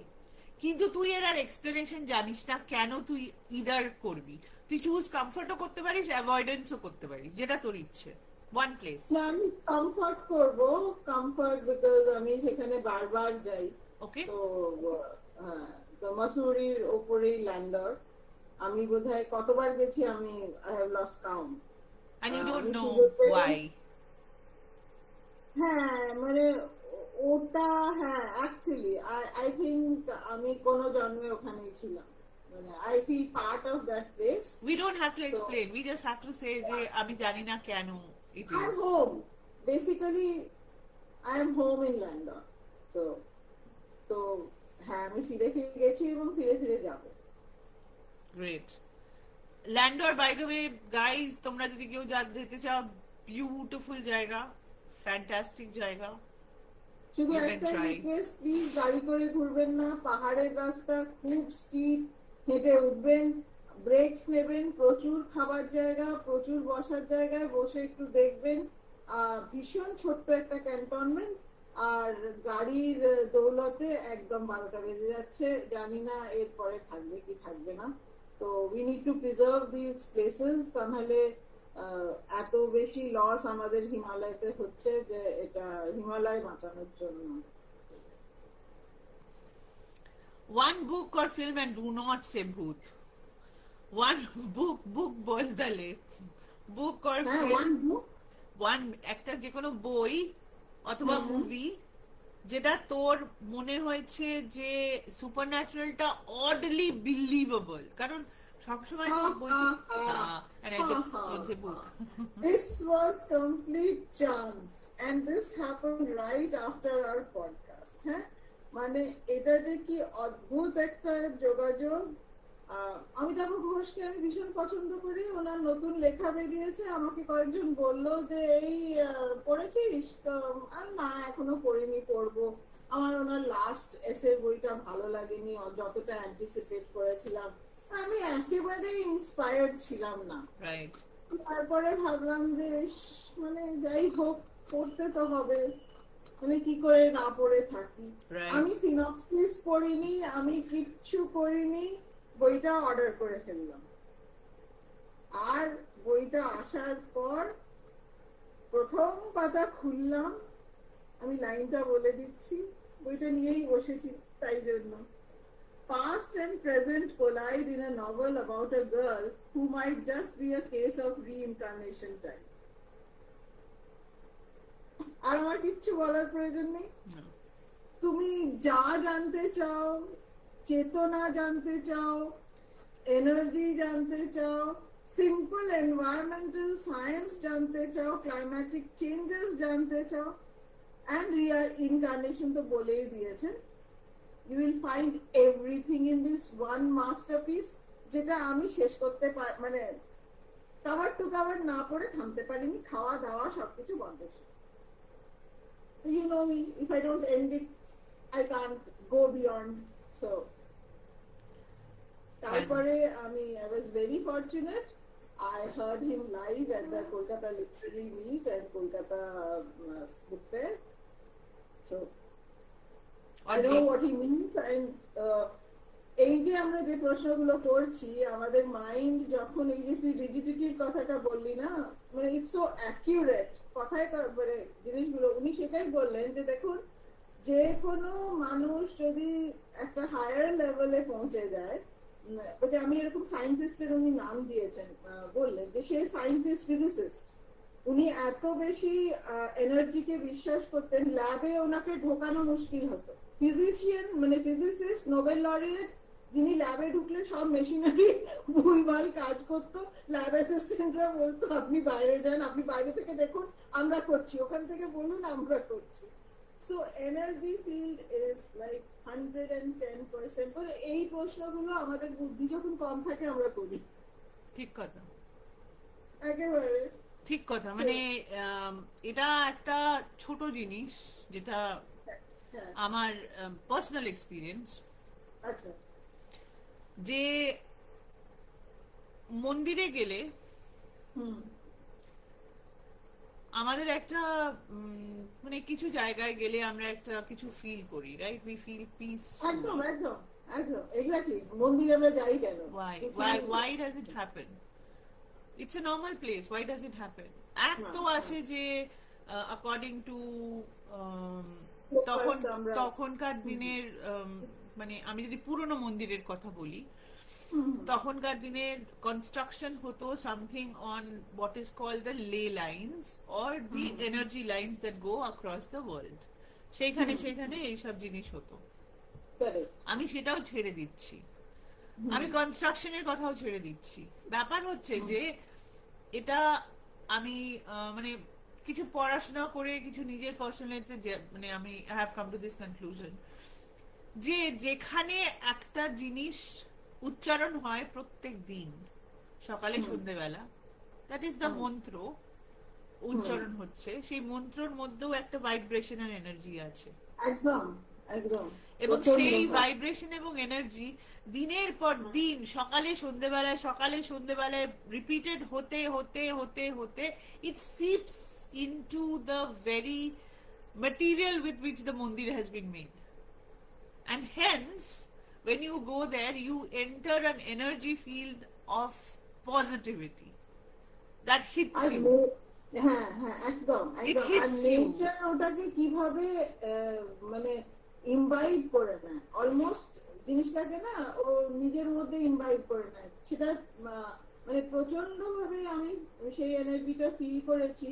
কিন্তু তুই এর আর এক্সপ্লেনেশন জানিস না কেন তুই ইদার করবি। তুই চুজ কমফর্টও করতে পারিস, অ্যাভয়েডেন্সও করতে পারিস, যেটা তোর ইচ্ছে। One place. না, আমি কমফর্ট করবো, কমফর্ট বিকজ আমি সেখানে বারবার যাই। ওকে, তো তো মাসুরির ওপরেই ল্যান্ডার, আমি বোধহয় কতবার গেছি আমি, I have lost count. and you don't আমি know সুযোগ পেলে- why. হ্যাঁ, মানে ওটা, হ্যাঁ, অ্যাকচুয়ালি আই থিঙ্ক আমি কোন জন্মে ওখানেই ছিলাম, মানে I feel part of that place. We don't have to explain, we just have to say যে আমি জানি না কেন it I am is. Home, basically I am home in London. তো তো হ্যাঁ, আমি ফিরে ফিরে গেছি এবং ফিরে ফিরে যাবো। Great. Landor, by the way, guys, তোমরা যদি কেউ যেতে চাও, বিউটিফুল জায়গা, ফ্যান্টাস্টিক জায়গা। শুধু You can একটা try. রিকোয়েস্ট, প্লিজ গাড়ি করে ঘুরবেন না, পাহাড়ের রাস্তা খুব স্টিপ, হেঁটে উঠবেন, ব্রেকস নেবেন, প্রচুর খাবার জায়গা, প্রচুর বসার জায়গায় বসে একটু দেখবেন। ভীষণ ছোট্ট একটা ক্যান্টনমেন্ট, আর গাড়ির দৌলতে একদম 12টা বেজে যাচ্ছে, জানি না এরপরে থাকবে কি থাকবে না। তো we need to preserve this places, তাহলে এত বেশি লস আমাদের হিমালয়তে হচ্ছে যে এটা হিমালয় বাঁচানোর জন্য। One book or film, and do not say bhoot. One book বলতালে, book or হ্যাঁ, film, one book, one একটা যে কোনো বই অথবা মুভি যেটা তোর মনে হয়েছে যে সুপারন্যাচুরালটা অডলি বিলিভেবল, কারণ সবসময় তো বই this was complete chance and this happened right after our podcast. হ্যাঁ, মানে এটা যে কি অদ্ভুত একটা যোগাযোগ। অমিতাভ ঘোষকে আমি ভীষণ পছন্দ করি, ওনার নতুন লেখা বেরিয়েছে, আমাকে কয়েকজন বললো যে এই পড়েছিস? তো আর না, এখনো পড়িনি, পড়বো। আমার ওনার লাস্ট এসে বইটা ভালো লাগেনি যতটা অ্যান্টিসিপেট করেছিলাম, আমি একেবারে ইন্সপায়ার্ড ছিলাম না। রাইট, তারপরে ভাবলাম যে মানে যাই হোক, পড়তে তো হবে, মানে কি করে না পড়ে থাকি। আমি সিনপসিস পড়িনি, আমি কিচ্ছু করিনি, বইটা অর্ডার করে ফেললাম। আর বইটা আসার পর প্রথম পাতা খুললাম, আমি লাইনটা বলে দিচ্ছি, বইটা নিয়েই বসেছি তাই জন্য। Past and present collide in a novel about a girl who might just be a case of reincarnation type. আর আমার কিচ্ছু বলার প্রয়োজন নেই। তুমি যা জানতে চাও, চেতনা জানতে চাও, এনার্জি জানতে চাও, সিম্পল এনভায়রনমেন্টাল সায়েন্স জানতে চাও, ক্লাইম্যাটিক চেঞ্জেস জানতে চাও, and reincarnation তো বলেই দিয়েছে। You will find everything in this one masterpiece, যেটা আমি শেষ করতে মানে কভার টু কভার না পড়ে থামতে পারিনি, খাওয়া দাওয়া সবকিছু বন্ধ ছিল। You know me, if I don't end it, I can't go beyond. So তারপরে I was very fortunate. I heard him live at the Kolkata Literary Meet and Kolkata Book Fair. So I know what he means. And এই যে আমরা যে প্রশ্নগুলো করছি, আমাদের মাইন্ড যখন এই যে তুই রিজিডিটির কথাটা বললি না, মানে ইটস সো অ্যাকিউরেট কথায় মানে জিনিসগুলো উনি সেটাই বললেন যে দেখুন, যে কোনো মানুষ যদি একটা হায়ার লেভেলে পৌঁছে যায়, ওটা আমি এরকম সায়েন্টিস্টের উনি নাম দিয়েছেন, বললেন যে সে সায়েন্টিস্ট ফিজিসিস্ট, উনি এত বেশি এনার্জিকে বিশ্বাস করতেন, ল্যাবে ওনাকে ঢোকানো মুশকিল হতো। ফিজিশিয়ান মানে ফিজিসিস্ট নোবেল লরিয়েট, যিনি ল্যাবে ঢুকলে সব মেশিনারি ভুলভাল কাজ করতো, ল্যাব অ্যাসিস্ট্যান্টরা বলতো আপনি বাইরে যান, আপনি বাইরে থেকে দেখুন আমরা করছি, ওখান থেকে বলুন আমরা করছি। So energy field is like 110%। বলে এই প্রশ্নগুলো আমাদের বুদ্ধি যখন কম থাকে আমরা করি। ঠিক কথা, একেবারে ঠিক কথা। মানে এটা একটা ছোট জিনিস যেটা আমার পার্সোনাল এক্সপিরিয়েন্স, আচ্ছা, যে মন্দিরে গেলে আমাদের একটা মানে কিছু জায়গায় গেলে আমরা একটা কিছু ফিল করি, রাইট? We feel piece. একদম একদম একদম এক্স্যাক্টলি। মন্দিরে আমরা যাই কেন? why does it happen? It's a normal place, why does it happen? এক তো আছে যে according to তখনকার দিনের, মানে আমি যদি পুরনো মন্দিরের কথা বলি, তখনকার দিনের কনস্ট্রাকশন হতো something on what is called the ley lines or the energy lines that go across the world. সেখানে এইসব জিনিস হতো। আমি সেটাও ছেড়ে দিচ্ছি, আমি কনস্ট্রাকশনের কথাও ছেড়ে দিচ্ছি। ব্যাপার হচ্ছে যে এটা আমি মানে কিছু পড়াশোনা করে, কিছু নিজের পার্সোনালিটিতে, মানে আমি I have come to this conclusion যে যেখানে একটা জিনিস উচ্চারণ হয় প্রত্যেক দিন সকালে সন্ধ্যেবেলা, দ্যাট ইজ দ্য মন্ত্র উচ্চারণ হচ্ছে, সেই মন্ত্রর মধ্যেও একটা ভাইব্রেশন আর এনার্জি আছে। একদম একদম। এবং সেই ভাইব্রেশন এবং এনার্জি দিনের পর দিন সকালে সন্ধ্যেবেলায় রিপিটেড হতে হতে হতে হতে it seeps into the very material with which the mandir has been made, and hence when you go there you enter an energy field of positivity that hits you. হ্যাঁ হ্যাঁ একদম একদম। আর নেচার ওটাকে কিভাবে মানে ইনভাইট করে নেয়, অলমোস্ট জিনিসটাকে না ও নিজের মধ্যে ইনভাইট করে নেয়, সেটা মানে প্রচন্ড ভাবে আমি সেই এনার্জিটা ফিল করেছি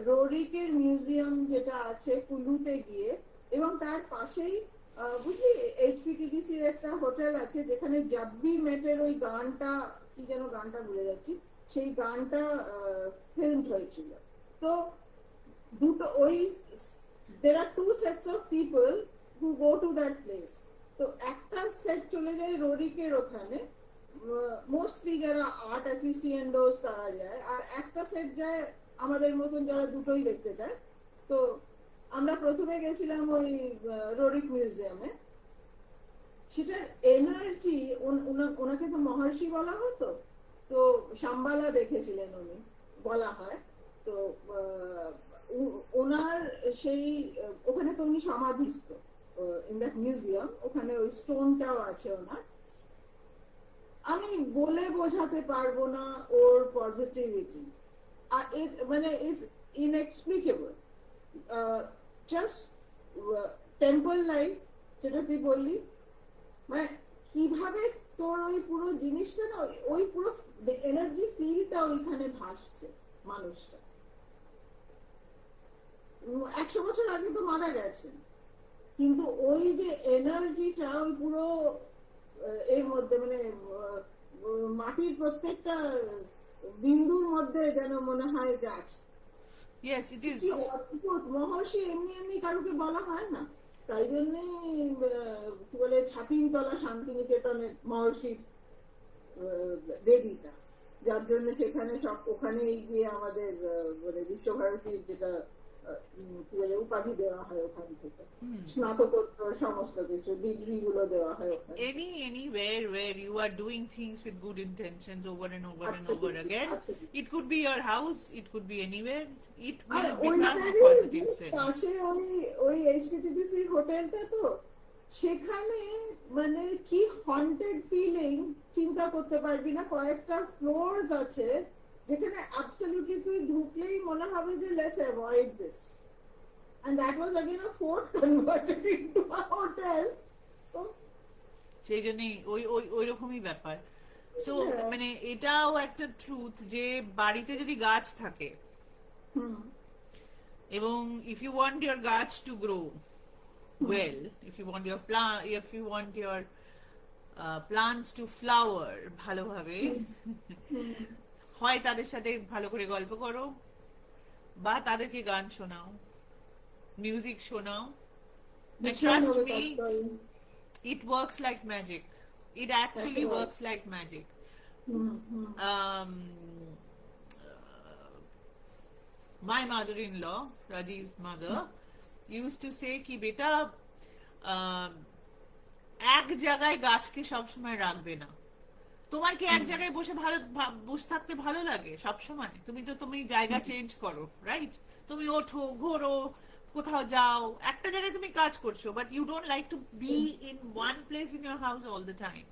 রোরিকের মিউজিয়াম যেটা আছে কুলুতে গিয়ে, এবং তার পাশেই বুঝলি HPTDC-র একটা হোটেল আছে যেখানে জাব্বি মেটের ওই গানটা, কি যেন গানটা ভুলে যাচ্ছি, সেই গানটা ফিল্ম হয়েছিল। তো দুটো ওই there are two sets of people who go to that place. তো একটা সেট চলে যায় রোরিকের ওখানে, মোস্টলি যারা আর্ট অ্যাফিসিয়েন্ডোস তারা যায়, আর একটা সেট যায় আমাদের মতন যারা দুটোই দেখতে চায়। তো আমরা প্রথমে গেছিলাম ওই রোরিক মিউজিয়ামে। সেটার এনার্জি, ওনাকে তো মহর্ষি বলা হতো, তো শাম্বালা দেখেছিলেন উনি, বলা হয়। তো ওনার সেই ওখানে তো উনি সমাধিস্থ ইন দ্যাট মিউজিয়াম, ওখানে ওই স্টোনটাও আছে ওনার। আমি বলে বোঝাতে পারবো না ওর পজিটিভিটি, মানে ইটস ইনএক্সপ্লিকেবল। জাস্ট টেম্পল লাইফ যেটা তুই বললি, মানে কিভাবে তোর ওই পুরো জিনিসটা না, ওই পুরো এনার্জি ফিলটা ওইখানে ভাসছে মানুষটা। 100 বছর আগে তো মারা গেছেন, কিন্তু ওই যে এনার্জিটা ওই পুরো এর মধ্যে, মানে মাটির প্রত্যেকটা বিন্দুর মধ্যে যেন মনে হয় যে আছে। Yes, it is. মহর্ষি এমনি এমনি কারুকে বলা হয় না, তাই জন্য কি বলে ছাতিমতলা শান্তিনিকেতনের মহর্ষির বেদিটা। যার জন্য সেখানে সব ওখানেই গিয়ে আমাদের মানে বিশ্বভারতীর যেটা কি বলে উপাধি দেওয়া হয় ওখান থেকে, স্নাতকোত্তর সমস্ত কিছু ডিগ্রি গুলো দেওয়া হয় ওখানে। Anywhere where you are doing things with good intentions over and over and over Absolutely, again, absolutely. it could be your house, it could be anywhere, it R will become a ওইটারই positive sense. পাশে ওই HTTDC হোটেলটা তো, সেখানে মানে কি হন্টেড ফিলিং চিন্তা করতে পারবি না। কয়েকটা ফ্লোরস আছে যেখানে অ্যাবসলিউটলি তুই ঢুকলেই মনে হবে যে let's avoid this, and that was again a fort converted into a hotel. So সেই জন্যই ওই ওই ওই রকমই ব্যাপার। So Yeah. মানে এটাও একটা ট্রুথ যে বাড়িতে যদি গাছ থাকে এবং if you want your গাছ to grow well, if you want your plants to flower ভালোভাবে, হয় তাদের সাথে ভালো করে গল্প করো বা তাদেরকে গান শোনাও, মিউজিক শোনাও, and trust me, it works like magic. It actually Okay. works like magic. My mother-in-law, Rajiv's mother, used to say ki beta এক জায়গায় গাছকে সবসময় রাখবে না। তোমার কি এক জায়গায় বসে থাকতে ভালো লাগে সব সময়? তুমি জায়গা চেঞ্জ করো, রাইট? তুমি ওঠো, ঘোরো, কোথাও যাও, একটা জায়গায় তুমি কাজ করছো, but you don't like to be in one place in your house all the time.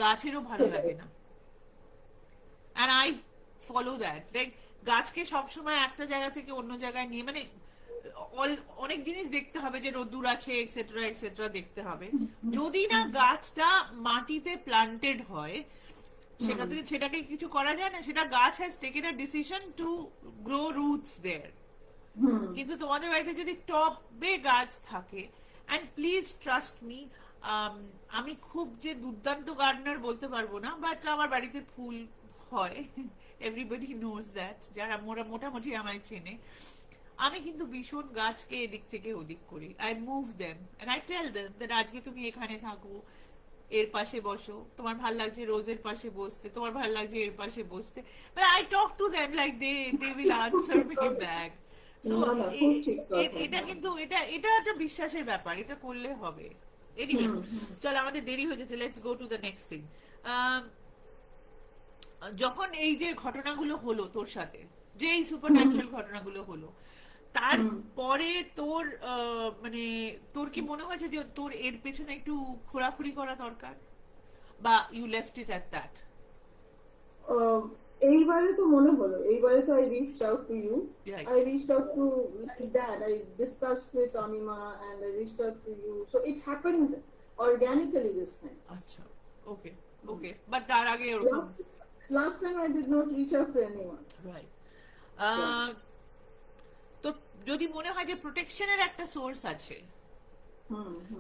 গাছেরও ভালো লাগে না। and I follow that, like গাছকে সবসময় একটা জায়গা থেকে অন্য জায়গায় নিয়ে, মানে অনেক জিনিস দেখতে হবে, যে রোদ্দুর আছে এক্সেট্রা এক্সেট্রা দেখতে হবে। যদি না গাছটা মাটিতে প্লান্টেড হয়, সেটাকে কিছু করা যায় না। সেটা গাছ has taken a decision to grow roots there. কিন্তু তোমাদের বাড়িতে যদি টবে গাছ থাকে, অ্যান্ড প্লিজ ট্রাস্ট মি, আমি খুব যে দুর্দান্ত গার্ডেনার বলতে পারবো না, বাট আমার বাড়িতে ফুল হয়, এভরিবডি নোজ দ্যাট, যারা মোটামুটি আমায় চেনে। আমি কিন্তু ভীষণ গাছকে এদিক থেকে ওদিক করি। I move them and I tell them that আজকে তুমি এখানে থাকো, এর পাশে বসো, তোমার ভাল লাগছে রোজের পাশে বসতে, তোমার ভাল লাগছে এর পাশে বসতে, but I talk to them like they will answer me back. So এটা কিন্তু এটা একটা বিশ্বাসের ব্যাপার, এটা করলে হবে। এনিওয়ে, চল আমাদের দেরি হয়ে যাচ্ছে, let's go to the next thing. যখন এই যে ঘটনাগুলো হলো তোর সাথে, যে এই সুপারন্যাচুরাল ঘটনাগুলো হলো, তারপরে তোর মানে তোর কি মনে হয়েছে যে তোর এর পেছনে একটু খোঁড়াখুড়ি করা দরকার, বা you left it at that? এইবারে তো মনে হলো, এইবারে তো I reached out to you. Right. I reached out to like that. I discussed with Anima and I reached out to you. So it happened organically this time. আচ্ছা, ওকে ওকে, বাট তার আগে ওরকম Last time I did not reach out to anyone. Right. তো যদি মনে হয় যে প্রোটেকশনের একটা সোর্স আছে,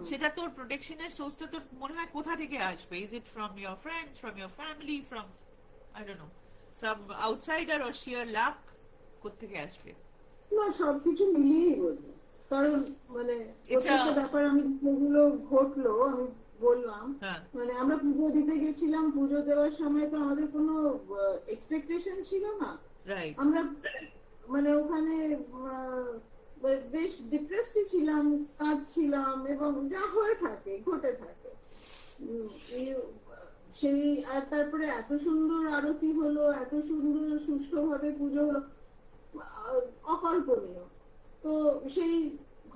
সেটা তোর প্রোটেকশনের সোর্সটা তোর মনে হয় কোথা থেকে আসবে? Is it from your friends, from your family, from I don't know some outsider, or sheer luck? কোত্থেকে আসবে? না, সবকিছু মিলিয়েই বলবো। কারণ মানে প্রত্যেকটা ব্যাপার আমি যেগুলো ঘটলো আমি বললাম, মানে আমরা পুজো দিতে গেছিলাম, পুজো দেওয়ার সময় তো আমাদের কোনো এক্সপেকটেশন ছিল না। আমরা মানে ওখানে বেশ ডিপ্রেসড ছিলাম, কাঁদছিলাম, এবং যা হয়ে থাকে ঘটে থাকে সেই। আর তারপরে এত সুন্দর আরতি হলো, এত সুন্দর সুষ্ঠুভাবে পুজো হলো, অকল্পনীয়। তো সেই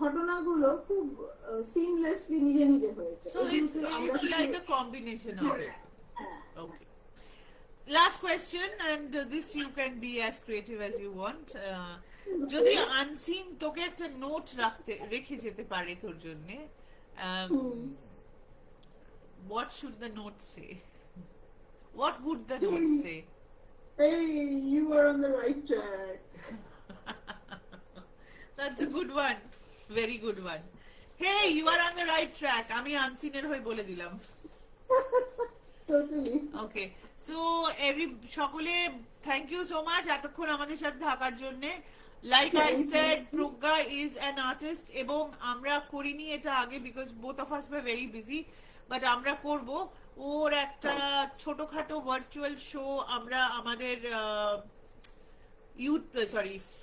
ঘটনাগুলো খুব সিমলেসলি নিজে নিজে হয়েছে। So it's like a combination of it. Okay. Last question, and this you can be as creative as you want. যদি আনসিন তোকে একটা নোট রেখে যেতে পারে তোর জন্য, what should the note say? What would the note say? Hey, you are on the right track. That's a good one. Very good one. Hey, you are on the right track. আমি আনসিনের হয়ে বলে দিলাম। Totally. Okay. So সকলে থ্যাংক ইউ সো মাচ এতক্ষণ আমাদের সাথে থাকার জন্য। Like I Thank said, you. Pragya is an artist, এবং আমরা করিনি এটা আগে because both of us were very busy, but আমরা করব। ওর একটা ছোটখাটো ভার্চুয়াল শো আমরা আমাদের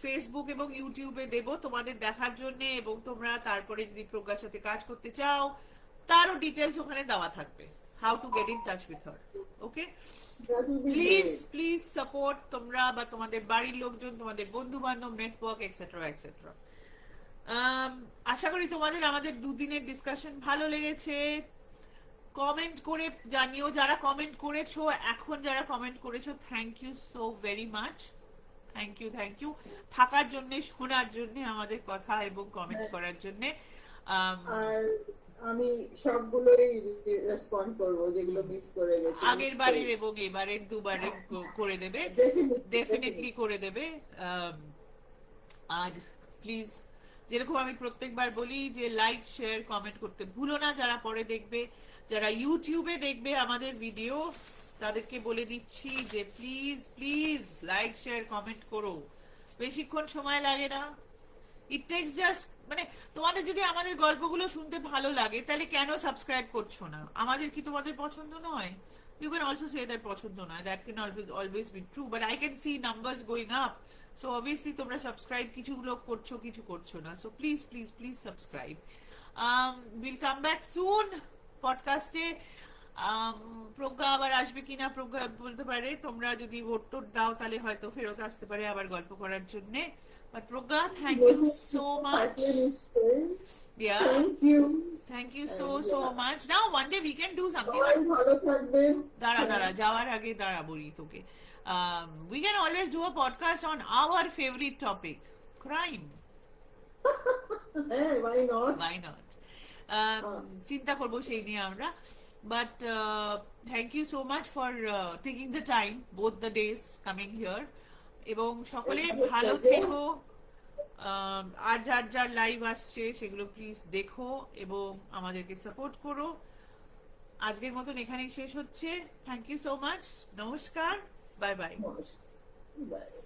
ফেসবুক এবং ইউটিউবে দেব তোমাদের দেখার জন্য, এবং তোমরা তারপরে যদি প্রজ্ঞার সাথে কাজ করতে চাও তারও ডিটেলস ওখানে দেওয়া থাকবে, how to get in touch with her. Okay, That will be please great. Please support তোমরা বা তোমাদের বাড়ির লোকজন, তোমাদের বন্ধু বান্ধব, নেটওয়ার্ক এক্সেট্রা এক্সেট্রা। আশা করি তোমাদের আমাদের দুদিনের ডিসকাশন ভালো লেগেছে। কমেন্ট করে জানিও, যারা কমেন্ট করেছো, এখন যারা কমেন্ট করেছো, thank you so very much. Thank you থাকার জন্য, শোনার জন্য আমাদের কথা এবং কমেন্ট করার জন্য। আর আমি সবগুলোই রেসপন্ড করব যেগুলো মিস করে গেছি। আগের বারের এবং এবারের দুবারের করে দেবে, ডেফিনেটলি করে দেবে। আর প্লিজ, যেরকম আমি প্রত্যেকবার বলি যে লাইক শেয়ার কমেন্ট করতে ভুলো না। যারা পরে দেখবে, যারা ইউটিউবে দেখবে আমাদের ভিডিও, তাদেরকে বলে দিচ্ছি যে please please like share comment করো। বেশিক্ষণ সময় লাগে না, ইট টেক্স জাস্ট, মানে তোমাদের যদি আমাদের গল্পগুলো শুনতে ভালো লাগে তাহলে কেন সাবস্ক্রাইব করছো না? আমাদের কি তোমাদের পছন্দ নয়? You can also say that পছন্দ নয়, that can always be true, but I can see numbers going up, so obviously তোমরা সাবস্ক্রাইব কিছু লোক করছো, কিছু করছো না, so please please please subscribe. We'll come back soon পডকাস্টে। প্রজ্ঞা আবার আসবে কিনা প্রজ্ঞা বলতে পারে, তোমরা যদি ভোট টোট দাও তাহলে হয়তো ফেরত আসতে পারে আবার গল্প করার জন্য। But Progga, thank you so much. Yeah. Thank you so much. Now one day we can do something. ভালো থাকবেন। দাঁড়া যাওয়ার আগে দাঁড়া বলি তোকে। We can always do a podcast on our favorite topic, crime. হ্যাঁ, why not? Why not? চিন্তা করবো সেই নিয়ে আমরা। But thank you so much for taking the time, both the days coming here. এবং সকলে ভালো থেকো। আর যার যার লাইভ আসছে সেগুলো প্লিজ দেখো এবং আমাদেরকে সাপোর্ট করো। আজকের মতন এখানেই শেষ হচ্ছে। থ্যাংক ইউ সো মাচ, নমস্কার, বাই বাই। নমস্কার, bye.